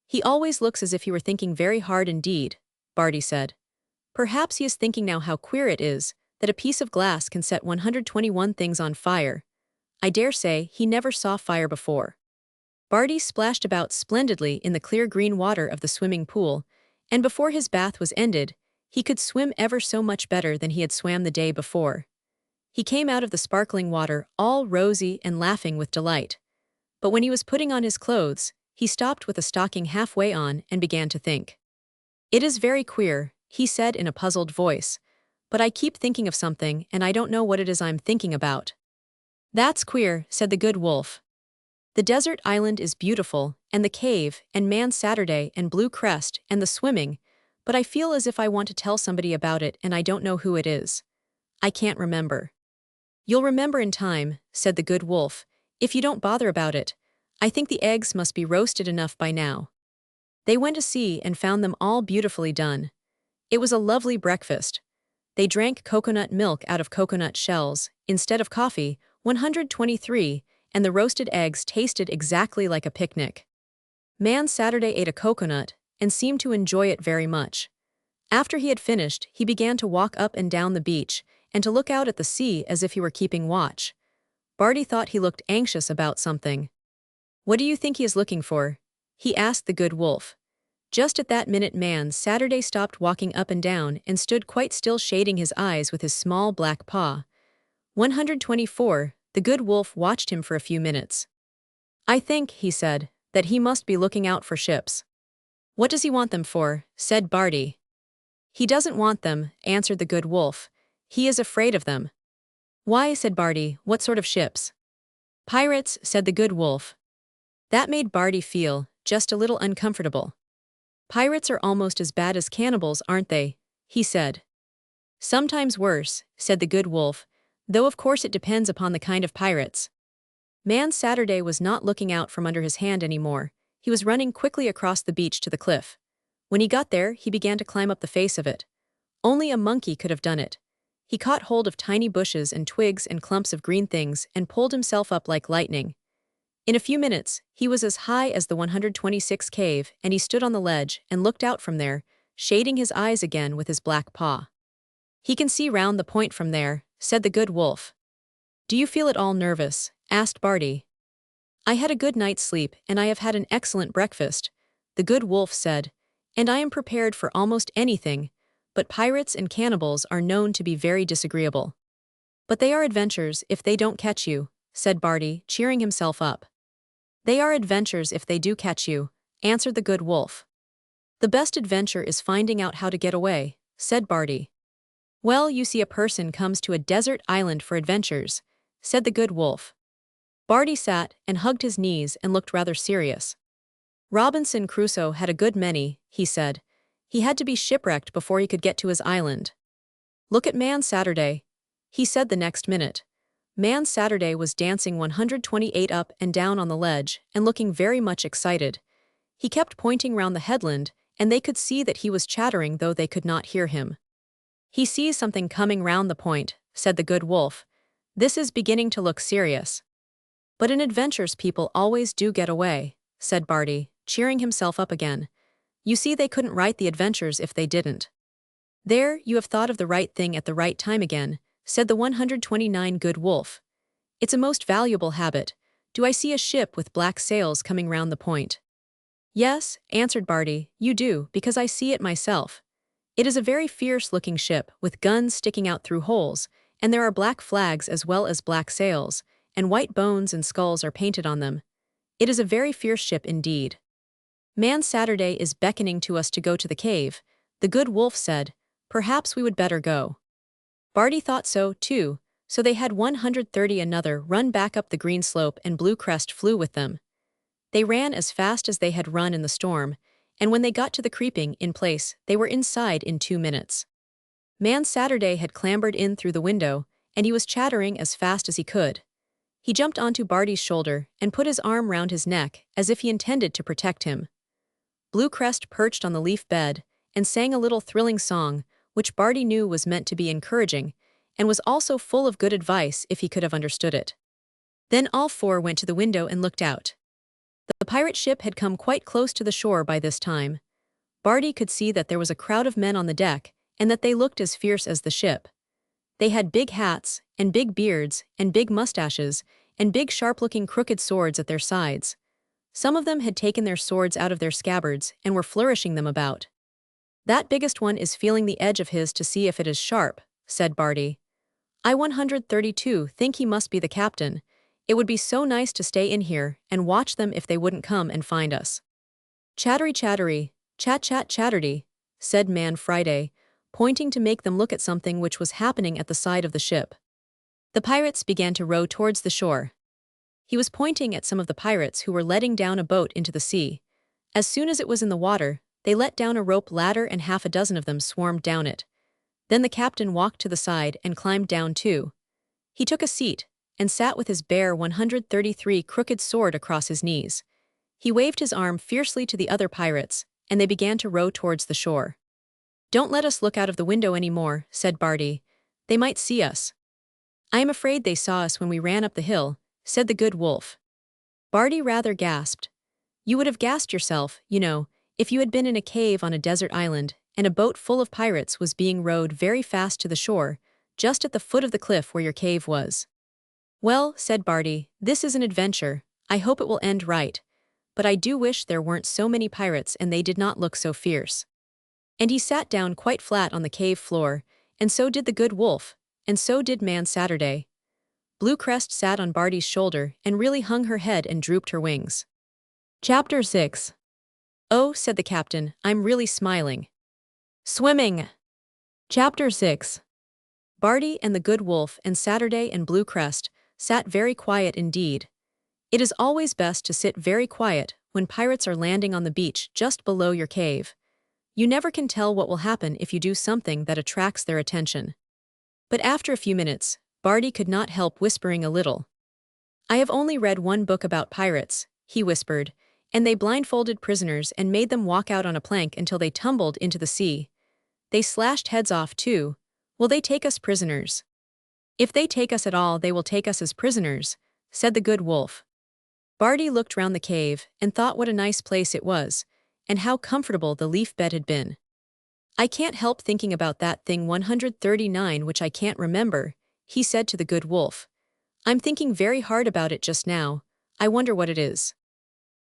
"He always looks as if he were thinking very hard indeed," Barty said. "Perhaps he is thinking now how queer it is that a piece of glass can set 121 things on fire. I dare say he never saw fire before." Barty splashed about splendidly in the clear green water of the swimming pool, and before his bath was ended, he could swim ever so much better than he had swam the day before. He came out of the sparkling water all rosy and laughing with delight. But when he was putting on his clothes, he stopped with a stocking halfway on and began to think. "It is very queer," he said in a puzzled voice, "but I keep thinking of something and I don't know what it is I'm thinking about." "That's queer," said the good wolf. "The desert island is beautiful, and the cave, and Man Saturday, and Blue Crest, and the swimming, but I feel as if I want to tell somebody about it and I don't know who it is. I can't remember." "You'll remember in time," said the good wolf, "if you don't bother about it. I think the eggs must be roasted enough by now." They went to see and found them all beautifully done. It was a lovely breakfast. They drank coconut milk out of coconut shells, instead of coffee, 123, and the roasted eggs tasted exactly like a picnic. Man Saturday ate a coconut and seemed to enjoy it very much. After he had finished, he began to walk up and down the beach and to look out at the sea as if he were keeping watch. Barty thought he looked anxious about something. "What do you think he is looking for?" he asked the good wolf. Just at that minute Man Saturday stopped walking up and down and stood quite still, shading his eyes with his small black paw. 124, the good wolf watched him for a few minutes. "I think," he said, "that he must be looking out for ships." "What does he want them for?" said Barty. "He doesn't want them," answered the good wolf. "He is afraid of them." "Why?" said Barty. "What sort of ships?" "Pirates," said the good wolf. That made Barty feel just a little uncomfortable. "Pirates are almost as bad as cannibals, aren't they?" he said. "Sometimes worse," said the good wolf, "though of course it depends upon the kind of pirates." Man Saturday was not looking out from under his hand anymore. He was running quickly across the beach to the cliff. When he got there, he began to climb up the face of it. Only a monkey could have done it. He caught hold of tiny bushes and twigs and clumps of green things and pulled himself up like lightning. In a few minutes, he was as high as the 126 cave, and he stood on the ledge and looked out from there, shading his eyes again with his black paw. "He can see round the point from there," said the good wolf. "Do you feel at all nervous?" asked Barty. "I had a good night's sleep and I have had an excellent breakfast," the good wolf said, "and I am prepared for almost anything, but pirates and cannibals are known to be very disagreeable." "But they are adventures if they don't catch you," said Barty, cheering himself up. "They are adventures if they do catch you," answered the good wolf. "The best adventure is finding out how to get away," said Barty. "Well, you see, a person comes to a desert island for adventures," said the good wolf. Barty sat and hugged his knees and looked rather serious. "Robinson Crusoe had a good many," he said. "He had to be shipwrecked before he could get to his island." "Look at Man Saturday," he said the next minute. Man Saturday was dancing 128 up and down on the ledge and looking very much excited. He kept pointing round the headland, and they could see that he was chattering though they could not hear him. "He sees something coming round the point," said the good wolf. "This is beginning to look serious." "But in adventures people always do get away," said Barty, cheering himself up again. "You see, they couldn't write the adventures if they didn't." "There, you have thought of the right thing at the right time again," said the 129 good wolf. "It's a most valuable habit. Do I see a ship with black sails coming round the point?" "Yes," answered Barty, "you do, because I see it myself. It is a very fierce-looking ship, with guns sticking out through holes, and there are black flags as well as black sails, and white bones and skulls are painted on them. It is a very fierce ship indeed." "Man Saturday is beckoning to us to go to the cave," the good wolf said. "Perhaps we would better go." Barty thought so, too, so they had 130 another run back up the green slope, and Blue Crest flew with them. They ran as fast as they had run in the storm, and when they got to the creeping in place, they were inside in 2 minutes. Man Saturday had clambered in through the window, and he was chattering as fast as he could. He jumped onto Barty's shoulder and put his arm round his neck as if he intended to protect him. Blue Crest perched on the leaf bed and sang a little thrilling song, which Barty knew was meant to be encouraging, and was also full of good advice if he could have understood it. Then all four went to the window and looked out. The pirate ship had come quite close to the shore by this time. Barty could see that there was a crowd of men on the deck, and that they looked as fierce as the ship. They had big hats, and big beards, and big mustaches, and big sharp-looking crooked swords at their sides. Some of them had taken their swords out of their scabbards and were flourishing them about. "That biggest one is feeling the edge of his to see if it is sharp," said Barty. "I 132 think he must be the captain. It would be so nice to stay in here and watch them if they wouldn't come and find us." "Chattery chattery, chat chat chatterdy," said Man Friday, pointing to make them look at something which was happening at the side of the ship. The pirates began to row towards the shore. He was pointing at some of the pirates who were letting down a boat into the sea. As soon as it was in the water, they let down a rope ladder and half a dozen of them swarmed down it. Then the captain walked to the side and climbed down too. He took a seat and sat with his bare 133 crooked sword across his knees. He waved his arm fiercely to the other pirates, and they began to row towards the shore. "Don't let us look out of the window any more," said Barty. "They might see us." "I am afraid they saw us when we ran up the hill," said the good wolf. Barty rather gasped. "You would have gassed yourself, you know, if you had been in a cave on a desert island, and a boat full of pirates was being rowed very fast to the shore, just at the foot of the cliff where your cave was." "Well," said Barty, "this is an adventure. I hope it will end right. But I do wish there weren't so many pirates and they did not look so fierce." And he sat down quite flat on the cave floor, and so did the good wolf, and so did Man Saturday. Blue Crest sat on Barty's shoulder and really hung her head and drooped her wings. Chapter 6. "Oh," said the captain, "I'm really smiling." Swimming. Chapter 6. Barty and the good wolf and Saturday and Blue Crest sat very quiet indeed. It is always best to sit very quiet when pirates are landing on the beach just below your cave. You never can tell what will happen if you do something that attracts their attention. But after a few minutes, Barty could not help whispering a little. "I have only read one book about pirates," he whispered, "and they blindfolded prisoners and made them walk out on a plank until they tumbled into the sea. They slashed heads off too. Will they take us prisoners?" "If they take us at all, they will take us as prisoners," said the good wolf. Barty looked round the cave and thought what a nice place it was, and how comfortable the leaf bed had been. "I can't help thinking about that thing 139 which I can't remember," he said to the good wolf. I'm thinking very hard about it just now. I wonder what it is.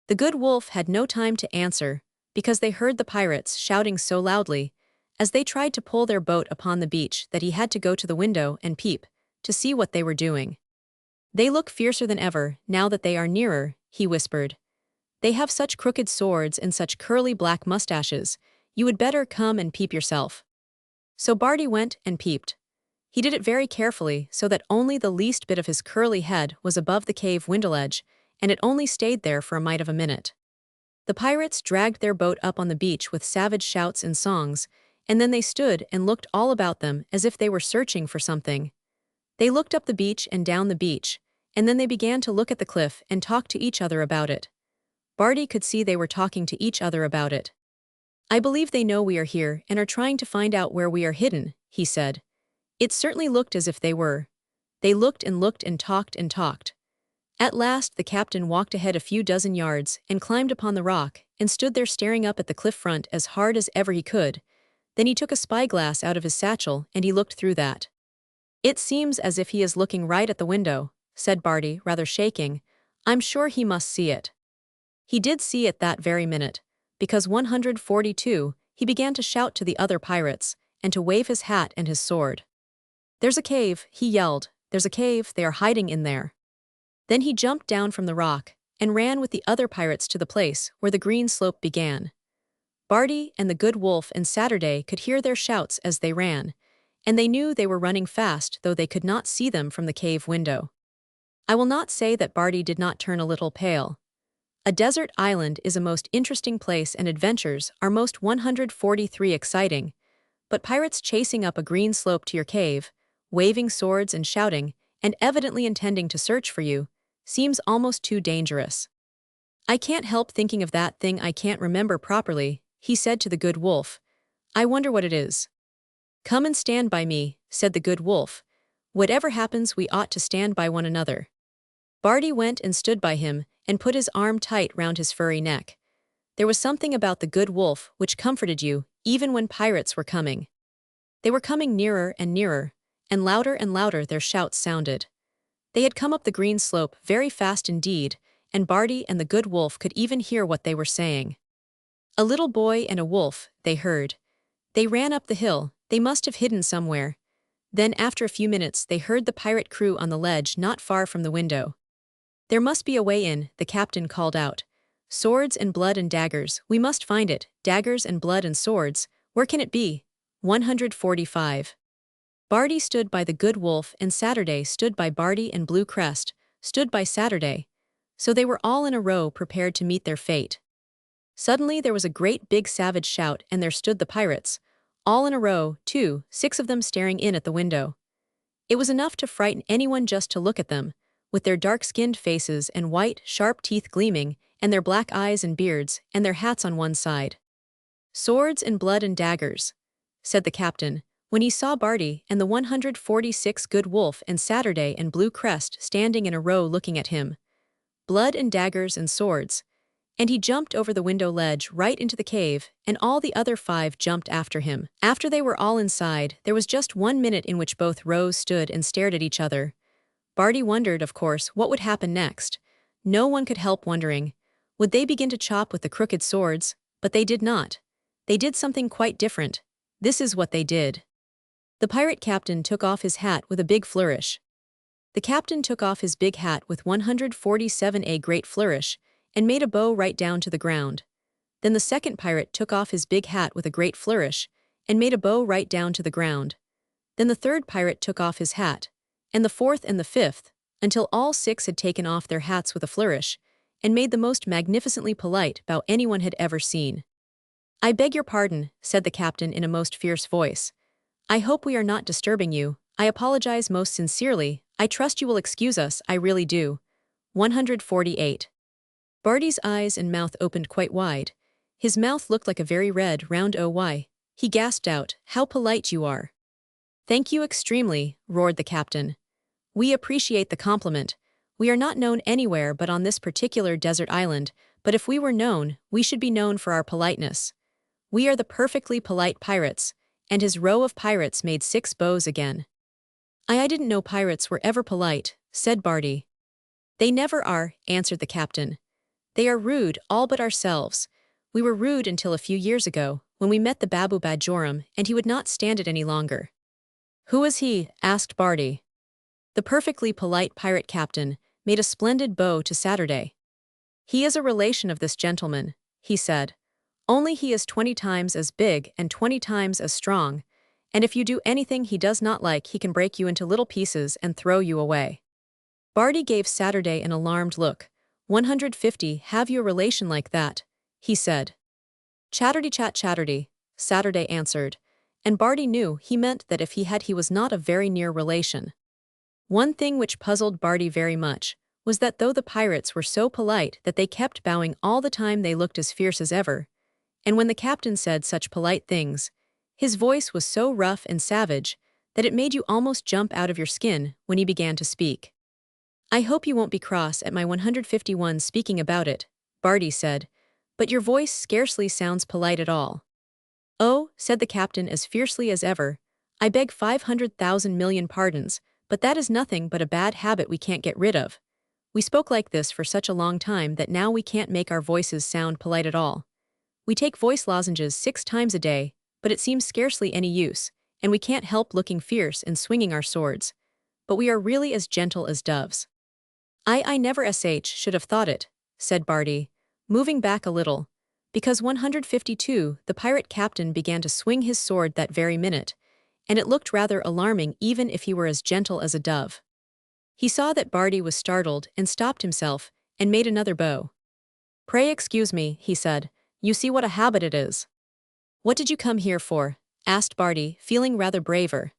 The good wolf had no time to answer, because they heard the pirates shouting so loudly, as they tried to pull their boat upon the beach, that he had to go to the window and peep, to see what they were doing. They look fiercer than ever, now that they are nearer, he whispered. They have such crooked swords and such curly black mustaches. You would better come and peep yourself. So Barty went and peeped. He did it very carefully so that only the least bit of his curly head was above the cave window ledge, and it only stayed there for a mite of a minute. The pirates dragged their boat up on the beach with savage shouts and songs, and then they stood and looked all about them as if they were searching for something. They looked up the beach and down the beach, and then they began to look at the cliff and talk to each other about it. Barty could see they were talking to each other about it. I believe they know we are here and are trying to find out where we are hidden, he said. It certainly looked as if they were. They looked and talked and talked. At last the captain walked ahead a few dozen yards and climbed upon the rock and stood there staring up at the cliff front as hard as ever he could. Then he took a spyglass out of his satchel and he looked through that. It seems as if he is looking right at the window, said Barty, rather shaking. I'm sure he must see it. He did see it that very minute, because 142, he began to shout to the other pirates, and to wave his hat and his sword. There's a cave, he yelled. There's a cave, they are hiding in there. Then he jumped down from the rock, and ran with the other pirates to the place where the green slope began. Barty and the good wolf and Saturday could hear their shouts as they ran, and they knew they were running fast though they could not see them from the cave window. I will not say that Barty did not turn a little pale. A desert island is a most interesting place and adventures are most 143 exciting, but pirates chasing up a green slope to your cave, waving swords and shouting, and evidently intending to search for you, seems almost too dangerous. I can't help thinking of that thing I can't remember properly, he said to the good wolf. I wonder what it is. Come and stand by me, said the good wolf. Whatever happens, we ought to stand by one another. Barty went and stood by him, and put his arm tight round his furry neck. There was something about the good wolf which comforted you, even when pirates were coming. They were coming nearer and louder their shouts sounded. They had come up the green slope very fast indeed, and Barty and the good wolf could even hear what they were saying. A little boy and a wolf, they heard. They ran up the hill, they must have hidden somewhere. Then after a few minutes they heard the pirate crew on the ledge not far from the window. There must be a way in, the captain called out. Swords and blood and daggers, we must find it, daggers and blood and swords, where can it be? 145. Barty stood by the good wolf and Saturday stood by Barty and Blue Crest, stood by Saturday. So they were all in a row prepared to meet their fate. Suddenly there was a great big savage shout and there stood the pirates, all in a row, too, 6 of them staring in at the window. It was enough to frighten anyone just to look at them, with their dark-skinned faces and white, sharp teeth gleaming, and their black eyes and beards, and their hats on one side. Swords and blood and daggers, said the captain, when he saw Barty and the 146 good wolf and Saturday and Blue Crest standing in a row looking at him. Blood and daggers and swords. And he jumped over the window ledge right into the cave, and all the other 5 jumped after him. After they were all inside, there was just 1 minute in which both rows stood and stared at each other. Barty wondered, of course, what would happen next. No one could help wondering. Would they begin to chop with the crooked swords? But they did not. They did something quite different. This is what they did. The pirate captain took off his hat with a big flourish. The captain took off his big hat with 147 a great flourish, and made a bow right down to the ground. Then the second pirate took off his big hat with a great flourish, and made a bow right down to the ground. Then the third pirate took off his hat, and the fourth and the fifth, until all 6 had taken off their hats with a flourish, and made the most magnificently polite bow anyone had ever seen. I beg your pardon, said the captain in a most fierce voice. I hope we are not disturbing you. I apologize most sincerely. I trust you will excuse us, I really do. 148. Barty's eyes and mouth opened quite wide. His mouth looked like a very red, round OY. He gasped out, How polite you are. Thank you extremely, roared the captain. We appreciate the compliment. We are not known anywhere but on this particular desert island, but if we were known, we should be known for our politeness. We are the perfectly polite pirates, and his row of pirates made 6 bows again. I didn't know pirates were ever polite, said Barty. They never are, answered the captain. They are rude, all but ourselves. We were rude until a few years ago, when we met the Babu Bajoram, and he would not stand it any longer. Who is he? Asked Barty. The perfectly polite pirate captain made a splendid bow to Saturday. He is a relation of this gentleman, he said. Only he is 20 times as big and 20 times as strong, and if you do anything he does not like he can break you into little pieces and throw you away. Barty gave Saturday an alarmed look. 150, have you a relation like that? He said. Chatterdy, Saturday answered, and Barty knew he meant that if he was not a very near relation. One thing which puzzled Barty very much was that though the pirates were so polite that they kept bowing all the time, they looked as fierce as ever, and when the captain said such polite things, his voice was so rough and savage that it made you almost jump out of your skin when he began to speak. I hope you won't be cross at my 151 speaking about it, Barty said, but your voice scarcely sounds polite at all. Oh, said the captain as fiercely as ever, I beg 500,000 million pardons, but that is nothing but a bad habit we can't get rid of. We spoke like this for such a long time that now we can't make our voices sound polite at all. We take voice lozenges 6 times a day, but it seems scarcely any use, and we can't help looking fierce and swinging our swords. But we are really as gentle as doves. I never should have thought it, said Barty, moving back a little, because 152, the pirate captain began to swing his sword that very minute, and it looked rather alarming even if he were as gentle as a dove. He saw that Barty was startled and stopped himself and made another bow. Pray excuse me, he said, you see what a habit it is. What did you come here for? Asked Barty, feeling rather braver.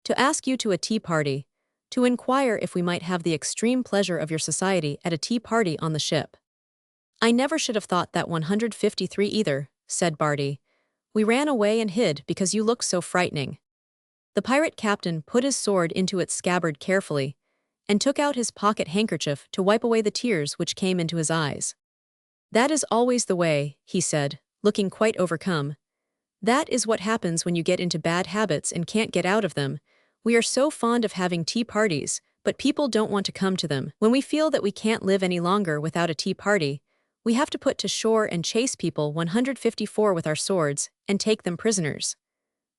To ask you to a tea party, to inquire if we might have the extreme pleasure of your society at a tea party on the ship. I never should have thought that 153 either, said Barty. We ran away and hid because you looked so frightening. The pirate captain put his sword into its scabbard carefully, and took out his pocket handkerchief to wipe away the tears which came into his eyes. That is always the way, he said, looking quite overcome. That is what happens when you get into bad habits and can't get out of them. We are so fond of having tea parties, but people don't want to come to them. When we feel that we can't live any longer without a tea party, we have to put to shore and chase people 154 with our swords and take them prisoners.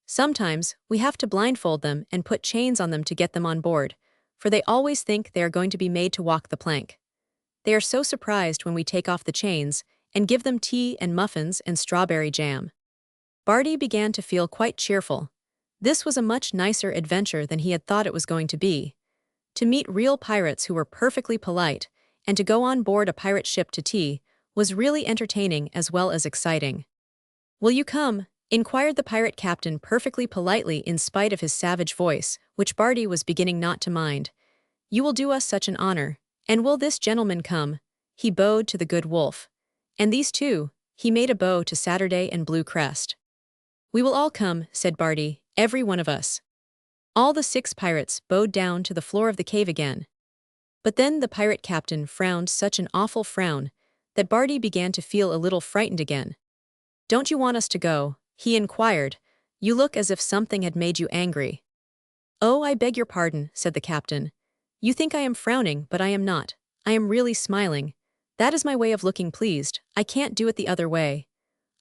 Sometimes, we have to blindfold them and put chains on them to get them on board, for they always think they are going to be made to walk the plank. They are so surprised when we take off the chains and give them tea and muffins and strawberry jam. Barty began to feel quite cheerful. This was a much nicer adventure than he had thought it was going to be. To meet real pirates who were perfectly polite, and to go on board a pirate ship to tea, was really entertaining as well as exciting. Will you come? Inquired the pirate captain perfectly politely in spite of his savage voice, which Barty was beginning not to mind. You will do us such an honor, and will this gentleman come? He bowed to the good wolf. And these two, he made a bow to Saturday and Blue Crest. We will all come, said Barty, every one of us. All the 6 pirates bowed down to the floor of the cave again. But then the pirate captain frowned such an awful frown that Barty began to feel a little frightened again. Don't you want us to go? He inquired. You look as if something had made you angry. Oh, I beg your pardon, said the captain. You think I am frowning, but I am not. I am really smiling. That is my way of looking pleased. I can't do it the other way.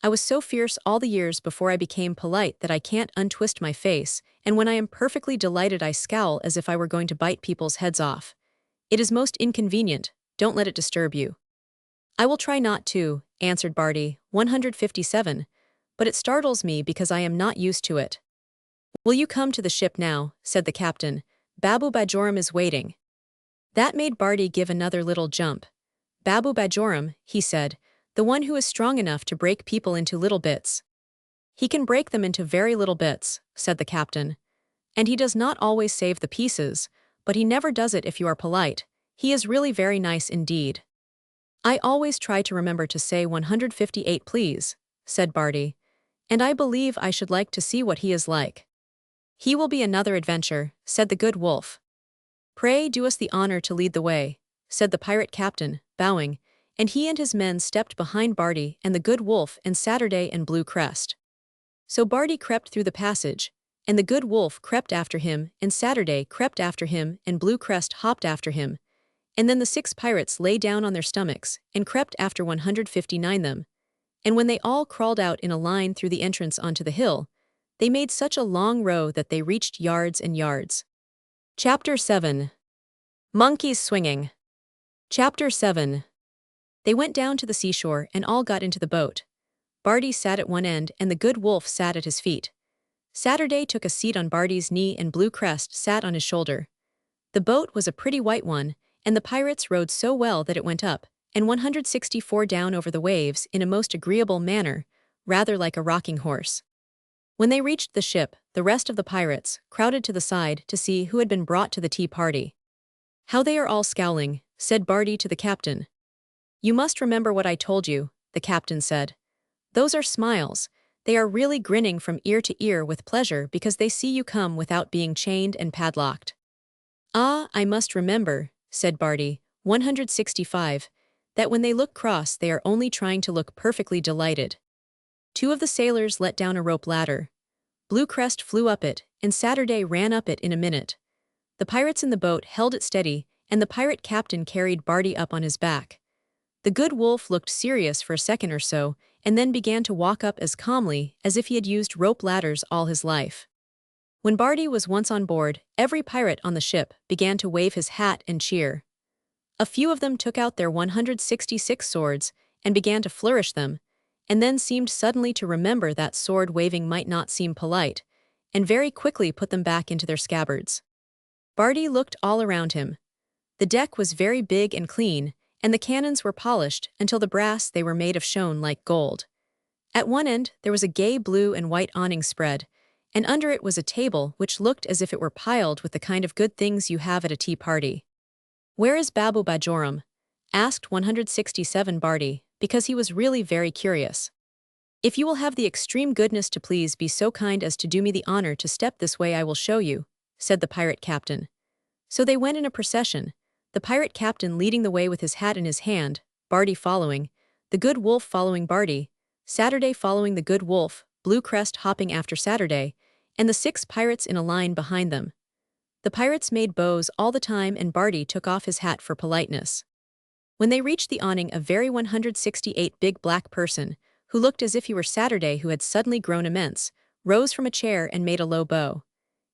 I was so fierce all the years before I became polite that I can't untwist my face, and when I am perfectly delighted I scowl as if I were going to bite people's heads off. It is most inconvenient. Don't let it disturb you. I will try not to, answered Barty, 157, but it startles me because I am not used to it. Will you come to the ship now? Said the captain. Babu Bajoram is waiting. That made Barty give another little jump. Babu Bajoram, he said, the one who is strong enough to break people into little bits. He can break them into very little bits, said the captain. And he does not always save the pieces, but he never does it if you are polite. He is really very nice indeed. I always try to remember to say 158 please, said Barty, and I believe I should like to see what he is like. He will be another adventure, said the good wolf. Pray do us the honor to lead the way, said the pirate captain, bowing, and he and his men stepped behind Barty and the good wolf and Saturday and Blue Crest. So Barty crept through the passage, and the good wolf crept after him, and Saturday crept after him, and Blue Crest hopped after him. And then the 6 pirates lay down on their stomachs, and crept after 159 them. And when they all crawled out in a line through the entrance onto the hill, they made such a long row that they reached yards and yards. Chapter 7. Monkeys Swinging. Chapter 7. They went down to the seashore and all got into the boat. Barty sat at one end and the good wolf sat at his feet. Saturday took a seat on Barty's knee and Blue Crest sat on his shoulder. The boat was a pretty white one, and the pirates rowed so well that it went up, and 164 down over the waves in a most agreeable manner, rather like a rocking horse. When they reached the ship, the rest of the pirates crowded to the side to see who had been brought to the tea party. "How they are all scowling," said Barty to the captain. "You must remember what I told you," the captain said. "Those are smiles. They are really grinning from ear to ear with pleasure because they see you come without being chained and padlocked." "Ah, I must remember," said Barty, 165, "that when they look cross they are only trying to look perfectly delighted." 2 of the sailors let down a rope ladder. Blue Crest flew up it, and Saturday ran up it in a minute. The pirates in the boat held it steady, and the pirate captain carried Barty up on his back. The good wolf looked serious for a second or so, and then began to walk up as calmly as if he had used rope ladders all his life. When Barty was once on board, every pirate on the ship began to wave his hat and cheer. A few of them took out their 166 swords and began to flourish them, and then seemed suddenly to remember that sword-waving might not seem polite, and very quickly put them back into their scabbards. Barty looked all around him. The deck was very big and clean, and the cannons were polished until the brass they were made of shone like gold. At one end there was a gay blue and white awning spread, and under it was a table which looked as if it were piled with the kind of good things you have at a tea party. "Where is Babu Bajoram?" asked 167 Barty, because he was really very curious. "If you will have the extreme goodness to please be so kind as to do me the honor to step this way I will show you," said the pirate captain. So they went in a procession, the pirate captain leading the way with his hat in his hand, Barty following, the good wolf following Barty, Saturday following the good wolf, Blue Crest hopping after Saturday, and the 6 pirates in a line behind them. The pirates made bows all the time and Barty took off his hat for politeness. When they reached the awning, a very 168 big black person, who looked as if he were Saturday who had suddenly grown immense, rose from a chair and made a low bow.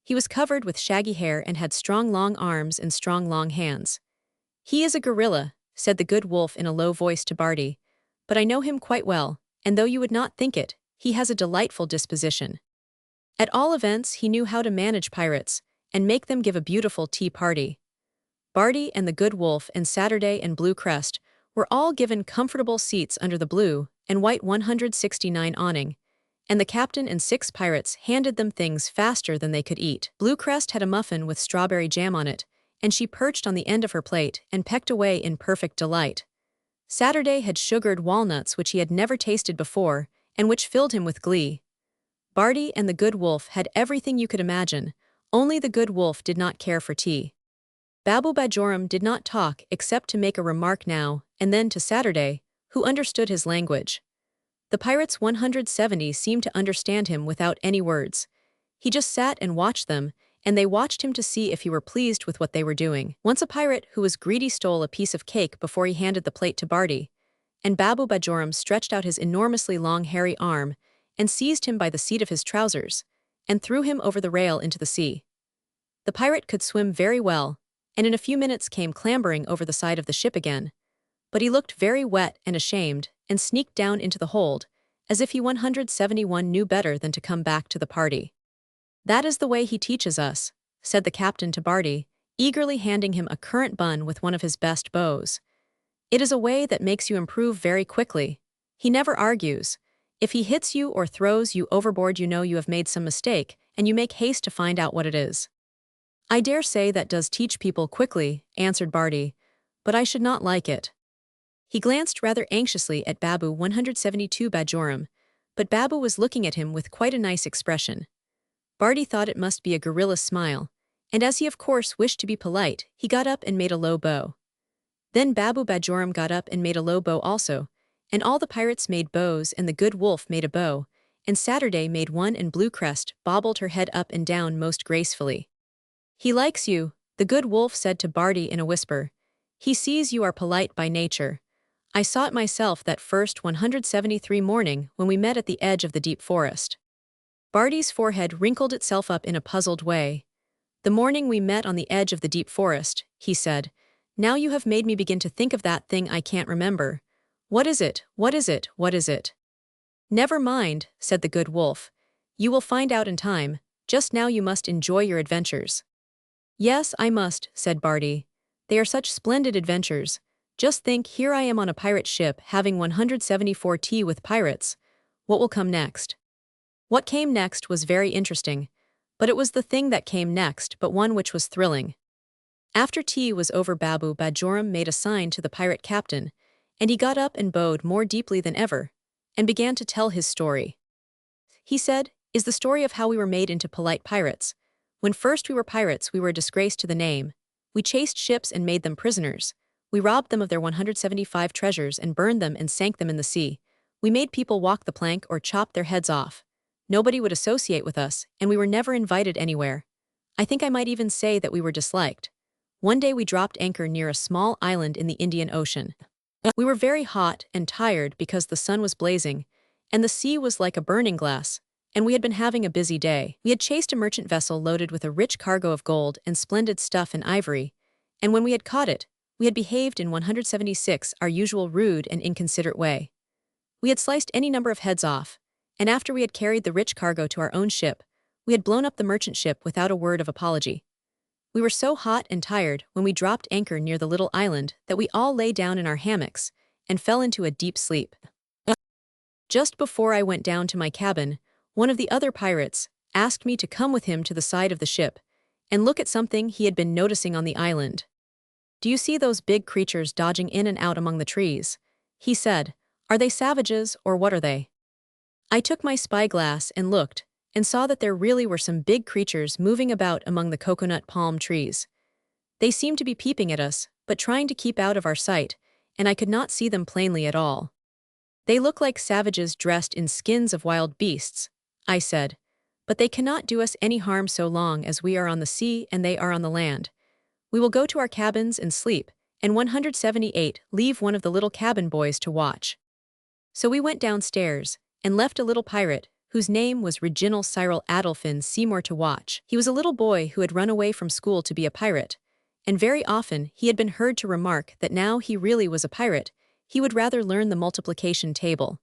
He was covered with shaggy hair and had strong long arms and strong long hands. "He is a gorilla," said the good wolf in a low voice to Barty, "but I know him quite well, and though you would not think it, he has a delightful disposition. At all events he knew how to manage pirates, and make them give a beautiful tea party." Barty and the good wolf and Saturday and Blue Crest were all given comfortable seats under the blue and white 169 awning, and the captain and 6 pirates handed them things faster than they could eat. Blue Crest had a muffin with strawberry jam on it, and she perched on the end of her plate and pecked away in perfect delight. Saturday had sugared walnuts which he had never tasted before, and which filled him with glee. Barty and the good wolf had everything you could imagine, only the good wolf did not care for tea. Babu Bajoram did not talk except to make a remark now and then to Saturday, who understood his language. The pirates 170 seemed to understand him without any words. He just sat and watched them, and they watched him to see if he were pleased with what they were doing. Once a pirate who was greedy stole a piece of cake before he handed the plate to Barty, and Babu Bajoram stretched out his enormously long hairy arm and seized him by the seat of his trousers and threw him over the rail into the sea. The pirate could swim very well, and in a few minutes came clambering over the side of the ship again. But he looked very wet and ashamed and sneaked down into the hold, as if he 171 knew better than to come back to the party. "That is the way he teaches us," said the captain to Barty, eagerly handing him a currant bun with one of his best bows. "It is a way that makes you improve very quickly. He never argues. If he hits you or throws you overboard you know you have made some mistake, and you make haste to find out what it is." "I dare say that does teach people quickly," answered Barty, "but I should not like it." He glanced rather anxiously at Babu 172 Bajoram, but Babu was looking at him with quite a nice expression. Barty thought it must be a gorilla's smile, and as he of course wished to be polite, he got up and made a low bow. Then Babu Bajoram got up and made a low bow also, and all the pirates made bows and the good wolf made a bow, and Saturday made one, and Blue Crest bobbled her head up and down most gracefully. "He likes you," the good wolf said to Barty in a whisper. "He sees you are polite by nature. I saw it myself that first 173 morning when we met at the edge of the deep forest." Barty's forehead wrinkled itself up in a puzzled way. "The morning we met on the edge of the deep forest," he said. "Now you have made me begin to think of that thing I can't remember. What is it? What is it? What is it?" "Never mind," said the good wolf. "You will find out in time. Just now you must enjoy your adventures." "Yes, I must," said Barty. "They are such splendid adventures. Just think, here I am on a pirate ship having 174 tea with pirates. What will come next?" What came next was very interesting, but it was the thing that came next, but one which was thrilling. After tea was over, Babu Bajoram made a sign to the pirate captain, and he got up and bowed more deeply than ever, and began to tell his story. He said, "Is the story of how we were made into polite pirates. When first we were pirates, we were a disgrace to the name. We chased ships and made them prisoners. We robbed them of their 175 treasures and burned them and sank them in the sea. We made people walk the plank or chop their heads off. Nobody would associate with us, and we were never invited anywhere. I think I might even say that we were disliked. One day we dropped anchor near a small island in the Indian Ocean. We were very hot and tired because the sun was blazing, and the sea was like a burning glass, and we had been having a busy day. We had chased a merchant vessel loaded with a rich cargo of gold and splendid stuff and ivory, and when we had caught it, we had behaved in 176 our usual rude and inconsiderate way. We had sliced any number of heads off, and after we had carried the rich cargo to our own ship, we had blown up the merchant ship without a word of apology. We were so hot and tired when we dropped anchor near the little island that we all lay down in our hammocks and fell into a deep sleep. Just before I went down to my cabin, one of the other pirates asked me to come with him to the side of the ship and look at something he had been noticing on the island. "Do you see those big creatures dodging in and out among the trees?" he said. "Are they savages, or what are they?" I took my spyglass and looked, and saw that there really were some big creatures moving about among the coconut palm trees. They seemed to be peeping at us, but trying to keep out of our sight, and I could not see them plainly at all. "They look like savages dressed in skins of wild beasts," I said, "but they cannot do us any harm so long as we are on the sea and they are on the land. We will go to our cabins and sleep, and 178 leave one of the little cabin boys to watch." So we went downstairs, and left a little pirate, whose name was Reginald Cyril Adolphin Seymour, to watch. He was a little boy who had run away from school to be a pirate, and very often he had been heard to remark that now he really was a pirate, he would rather learn the multiplication table.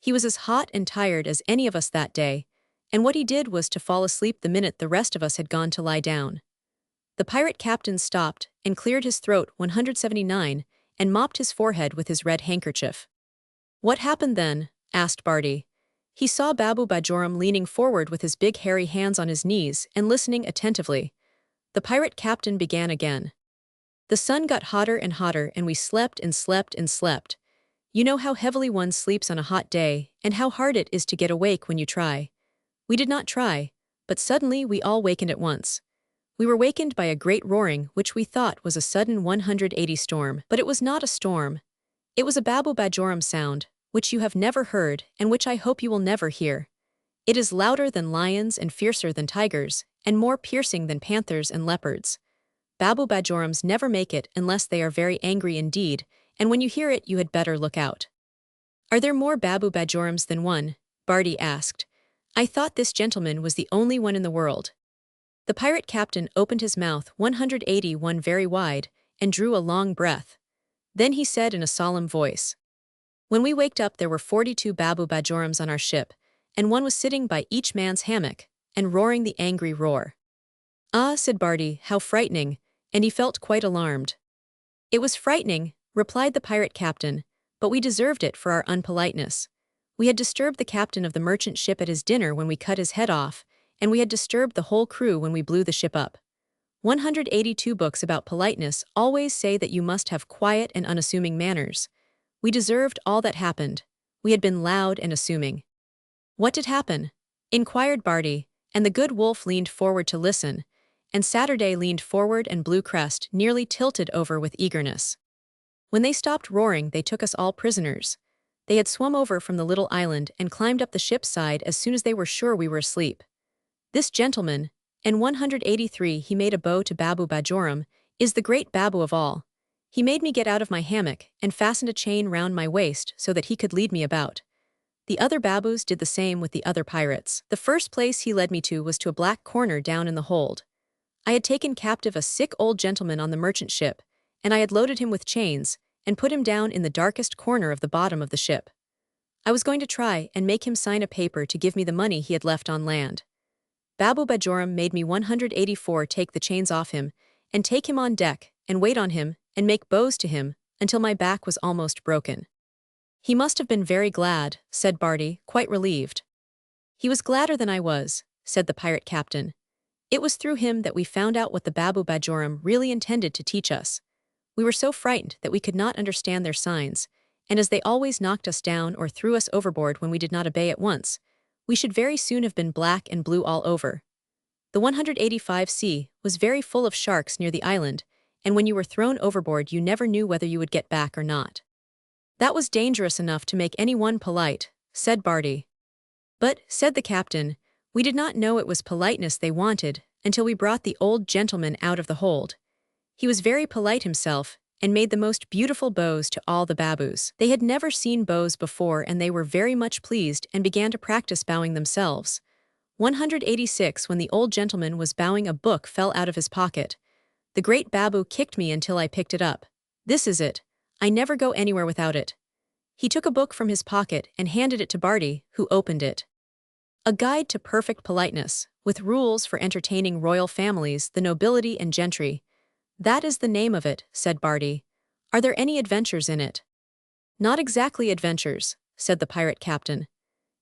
He was as hot and tired as any of us that day, and what he did was to fall asleep the minute the rest of us had gone to lie down. The pirate captain stopped and cleared his throat 179 and mopped his forehead with his red handkerchief. "What happened then?" asked Barty. He saw Babu Bajoram leaning forward with his big hairy hands on his knees and listening attentively. The pirate captain began again. "The sun got hotter and hotter, and we slept and slept and slept. You know how heavily one sleeps on a hot day, and how hard it is to get awake when you try. We did not try, but suddenly we all wakened at once. We were wakened by a great roaring which we thought was a sudden 180 storm, but it was not a storm. It was a Babu Bajoram sound, which you have never heard and which I hope you will never hear. It is louder than lions and fiercer than tigers, and more piercing than panthers and leopards. Babu Bajorams never make it unless they are very angry indeed, and when you hear it you had better look out." "Are there more Babu Bajorams than one?" Barty asked. "I thought this gentleman was the only one in the world." The pirate captain opened his mouth 181 very wide and drew a long breath. Then he said in a solemn voice, "When we waked up there were 42 Babu Bajorams on our ship, and one was sitting by each man's hammock, and roaring the angry roar." "Ah," said Barty, "how frightening," and he felt quite alarmed. "It was frightening," replied the pirate captain, "but we deserved it for our unpoliteness. We had disturbed the captain of the merchant ship at his dinner when we cut his head off, and we had disturbed the whole crew when we blew the ship up. 182 books about politeness always say that you must have quiet and unassuming manners. We deserved all that happened. We had been loud and assuming." "What did happen?" inquired Barty, and the good wolf leaned forward to listen, and Saturday leaned forward and Blue Crest nearly tilted over with eagerness. "When they stopped roaring they took us all prisoners. They had swum over from the little island and climbed up the ship's side as soon as they were sure we were asleep. This gentleman, in 183 he made a bow to Babu Bajoram, is the great Babu of all. He made me get out of my hammock and fastened a chain round my waist so that he could lead me about. The other Babus did the same with the other pirates. The first place he led me to was to a black corner down in the hold. I had taken captive a sick old gentleman on the merchant ship, and I had loaded him with chains and put him down in the darkest corner of the bottom of the ship. I was going to try and make him sign a paper to give me the money he had left on land. Babu Bajoram made me 184 take the chains off him and take him on deck and wait on him and make bows to him until my back was almost broken. He must have been very glad, said Barty, quite relieved. He was gladder than I was, said the pirate captain. It was through him that we found out what the Babu Bajoram really intended to teach us. We were so frightened that we could not understand their signs, and as they always knocked us down or threw us overboard when we did not obey at once, we should very soon have been black and blue all over. The 185 sea was very full of sharks near the island, and when you were thrown overboard you never knew whether you would get back or not. That was dangerous enough to make anyone polite, said Barty. But, said the captain, we did not know it was politeness they wanted until we brought the old gentleman out of the hold. He was very polite himself and made the most beautiful bows to all the Babus. They had never seen bows before and they were very much pleased and began to practice bowing themselves. 186 When the old gentleman was bowing, a book fell out of his pocket. The great Babu kicked me until I picked it up. This is it. I never go anywhere without it. He took a book from his pocket and handed it to Barty, who opened it. A guide to perfect politeness, with rules for entertaining royal families, the nobility and gentry. That is the name of it, said Barty. Are there any adventures in it? Not exactly adventures, said the pirate captain.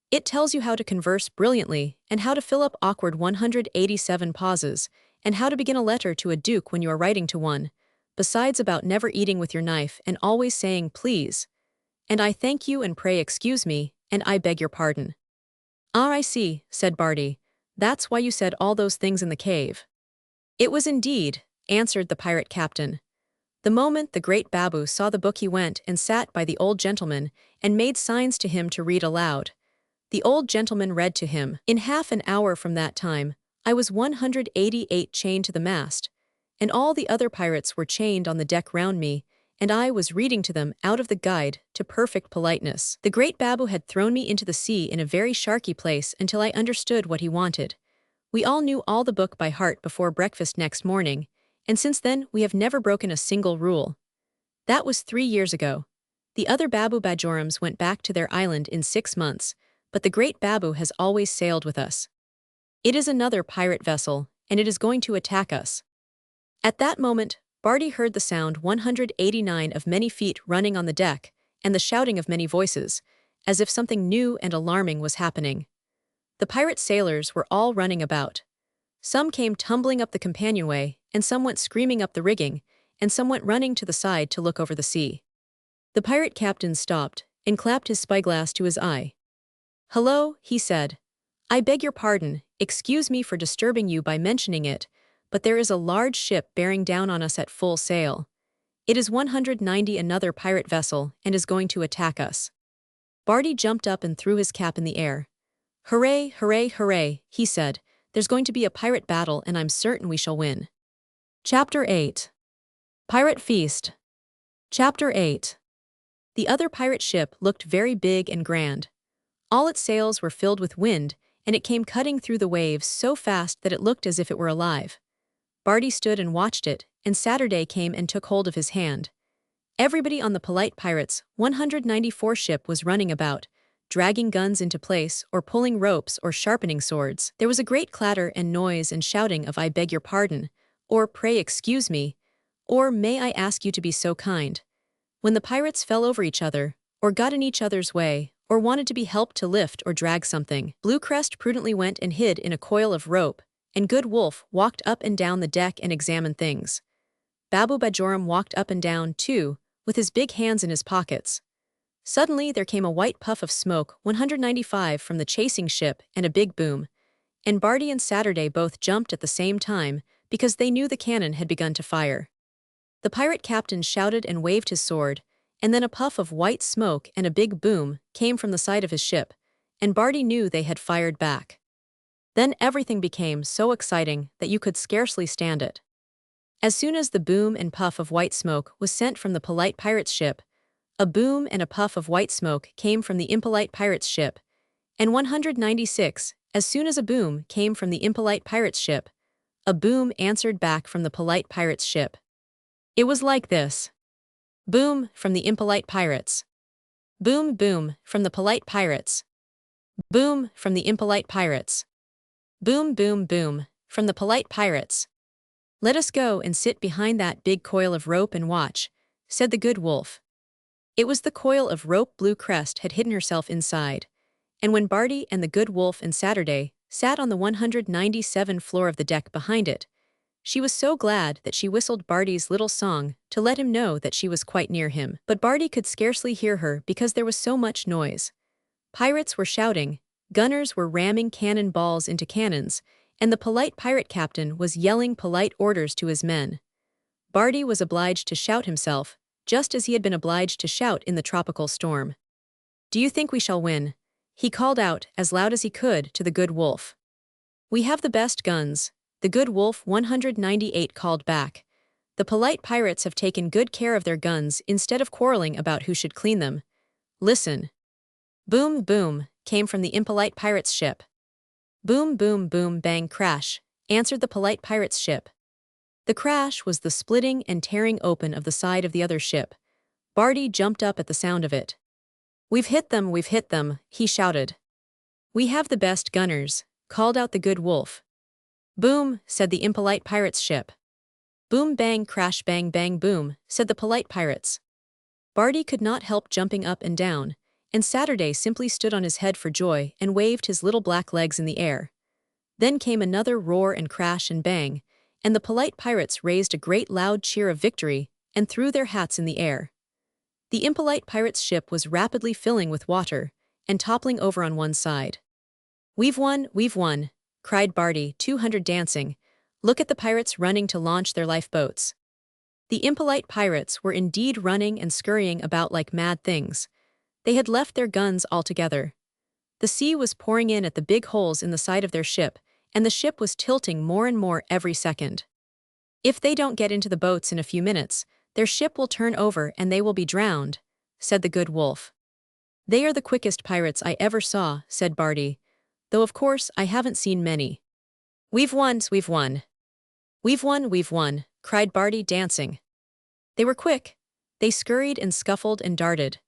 It tells you how to converse brilliantly and how to fill up awkward 187 pauses, and how to begin a letter to a duke when you are writing to one, besides about never eating with your knife and always saying please. And I thank you and pray excuse me, and I beg your pardon. Ah, I see, said Barty. That's why you said all those things in the cave. It was indeed, answered the pirate captain. The moment the great Babu saw the book he went and sat by the old gentleman and made signs to him to read aloud. The old gentleman read to him. In half an hour from that time, I was 188 chained to the mast, and all the other pirates were chained on the deck round me, and I was reading to them out of the guide to perfect politeness. The great Babu had thrown me into the sea in a very sharky place until I understood what he wanted. We all knew all the book by heart before breakfast next morning, and since then we have never broken a single rule. That was 3 years ago. The other Babu Bajorams went back to their island in 6 months, but the great Babu has always sailed with us. It is another pirate vessel, and it is going to attack us. At that moment, Barty heard the sound 189 of many feet running on the deck, and the shouting of many voices, as if something new and alarming was happening. The pirate sailors were all running about. Some came tumbling up the companionway, and some went screaming up the rigging, and some went running to the side to look over the sea. The pirate captain stopped and clapped his spyglass to his eye. "Hello," he said. "I beg your pardon, excuse me for disturbing you by mentioning it, but there is a large ship bearing down on us at full sail. It is 190 another pirate vessel and is going to attack us." Barty jumped up and threw his cap in the air. "Hooray, hooray, hooray," he said. "There's going to be a pirate battle and I'm certain we shall win." Chapter 8. Pirate Feast. Chapter 8. The other pirate ship looked very big and grand. All its sails were filled with wind, and it came cutting through the waves so fast that it looked as if it were alive. Barty stood and watched it, and Saturday came and took hold of his hand. Everybody on the polite pirates' 194 ship was running about, dragging guns into place or pulling ropes or sharpening swords. There was a great clatter and noise and shouting of "I beg your pardon," or "Pray excuse me," or "May I ask you to be so kind," when the pirates fell over each other, or got in each other's way, or wanted to be helped to lift or drag something. Bluecrest prudently went and hid in a coil of rope, and Good Wolf walked up and down the deck and examined things. Babu Bajoram walked up and down, too, with his big hands in his pockets. Suddenly there came a white puff of smoke 195 from the chasing ship and a big boom, and Barty and Saturday both jumped at the same time because they knew the cannon had begun to fire. The pirate captain shouted and waved his sword, and then a puff of white smoke and a big boom came from the side of his ship, and Barty knew they had fired back. Then everything became so exciting that you could scarcely stand it. As soon as the boom and puff of white smoke was sent from the polite pirate's ship, a boom and a puff of white smoke came from the impolite pirate's ship, and 196, as soon as a boom came from the impolite pirate's ship, a boom answered back from the polite pirate's ship. It was like this. Boom from the impolite pirates. Boom, boom from the polite pirates. Boom from the impolite pirates. Boom, boom, boom from the polite pirates. "Let us go and sit behind that big coil of rope and watch," said the good wolf. It was the coil of rope Blue Crest had hidden herself inside, and when Barty and the good wolf and Saturday sat on the 197th floor of the deck behind it, she was so glad that she whistled Barty's little song to let him know that she was quite near him. But Barty could scarcely hear her because there was so much noise. Pirates were shouting, gunners were ramming cannon balls into cannons, and the polite pirate captain was yelling polite orders to his men. Barty was obliged to shout himself, just as he had been obliged to shout in the tropical storm. "Do you think we shall win?" he called out as loud as he could to the good wolf. "We have the best guns," the good wolf 198 called back. "The polite pirates have taken good care of their guns instead of quarreling about who should clean them. Listen." Boom, boom came from the impolite pirate's ship. Boom, boom, boom, bang, crash answered the polite pirate's ship. The crash was the splitting and tearing open of the side of the other ship. Barty jumped up at the sound of it. We've hit them," he shouted. "We have the best gunners," called out the good wolf. "Boom," said the impolite pirate's ship. "Boom, bang, crash, bang, bang, boom," said the polite pirates. Barty could not help jumping up and down, and Saturday simply stood on his head for joy and waved his little black legs in the air. Then came another roar and crash and bang, and the polite pirates raised a great loud cheer of victory and threw their hats in the air. The impolite pirate's ship was rapidly filling with water and toppling over on one side. We've won," cried Barty, 200 dancing. "Look at the pirates running to launch their lifeboats." The impolite pirates were indeed running and scurrying about like mad things. They had left their guns altogether. The sea was pouring in at the big holes in the side of their ship, and the ship was tilting more and more every second. "If they don't get into the boats in a few minutes, their ship will turn over and they will be drowned," said the good wolf. "They are the quickest pirates I ever saw," said Barty, "though of course I haven't seen many." We've won," cried Barty, dancing. They were quick. They scurried and scuffled and darted.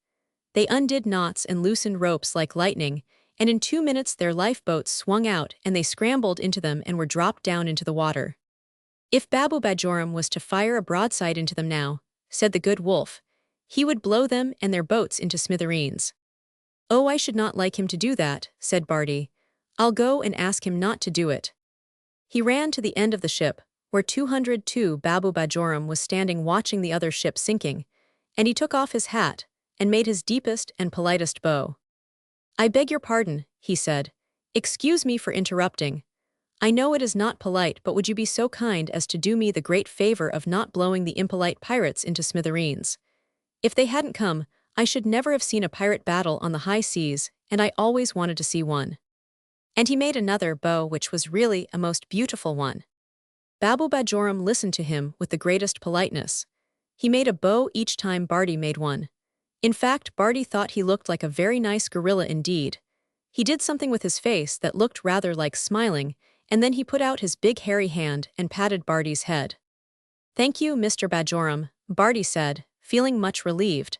They undid knots and loosened ropes like lightning, and in 2 minutes their lifeboats swung out and they scrambled into them and were dropped down into the water. "If Babu Bajoram was to fire a broadside into them now," said the good wolf, "he would blow them and their boats into smithereens." "Oh, I should not like him to do that," said Barty. "I'll go and ask him not to do it." He ran to the end of the ship, where 202 Babu Bajoram was standing watching the other ship sinking, and he took off his hat and made his deepest and politest bow. "I beg your pardon," he said. "Excuse me for interrupting. I know it is not polite, but would you be so kind as to do me the great favor of not blowing the impolite pirates into smithereens? If they hadn't come, I should never have seen a pirate battle on the high seas, and I always wanted to see one." And he made another bow which was really a most beautiful one. Babu Bajoram listened to him with the greatest politeness. He made a bow each time Barty made one. In fact, Barty thought he looked like a very nice gorilla indeed. He did something with his face that looked rather like smiling, and then he put out his big hairy hand and patted Barty's head. "Thank you, Mr. Bajoram," Barty said, feeling much relieved.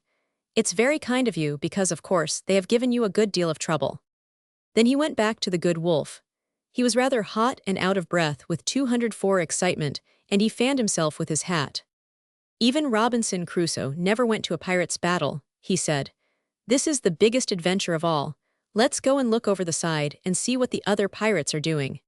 "It's very kind of you because, of course, they have given you a good deal of trouble." Then he went back to the good wolf. He was rather hot and out of breath with 204 excitement, and he fanned himself with his hat. "Even Robinson Crusoe never went to a pirate's battle," he said. "This is the biggest adventure of all. Let's go and look over the side and see what the other pirates are doing."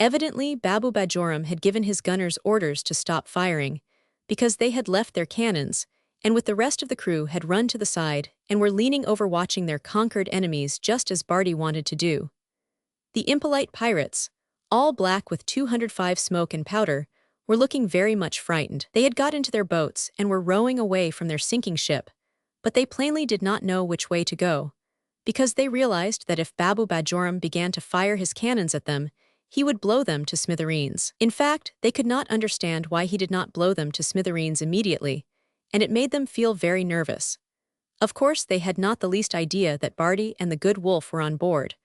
Evidently, Babu Bajoram had given his gunners orders to stop firing, because they had left their cannons, and with the rest of the crew had run to the side and were leaning over watching their conquered enemies just as Barty wanted to do. The impolite pirates, all black with 205 smoke and powder, were looking very much frightened. They had got into their boats and were rowing away from their sinking ship, But they plainly did not know which way to go, because they realized that if Babu Bajoram began to fire his cannons at them, he would blow them to smithereens. In fact, they could not understand why he did not blow them to smithereens immediately, and it made them feel very nervous. Of course, they had not the least idea that Barty and the good wolf were on board,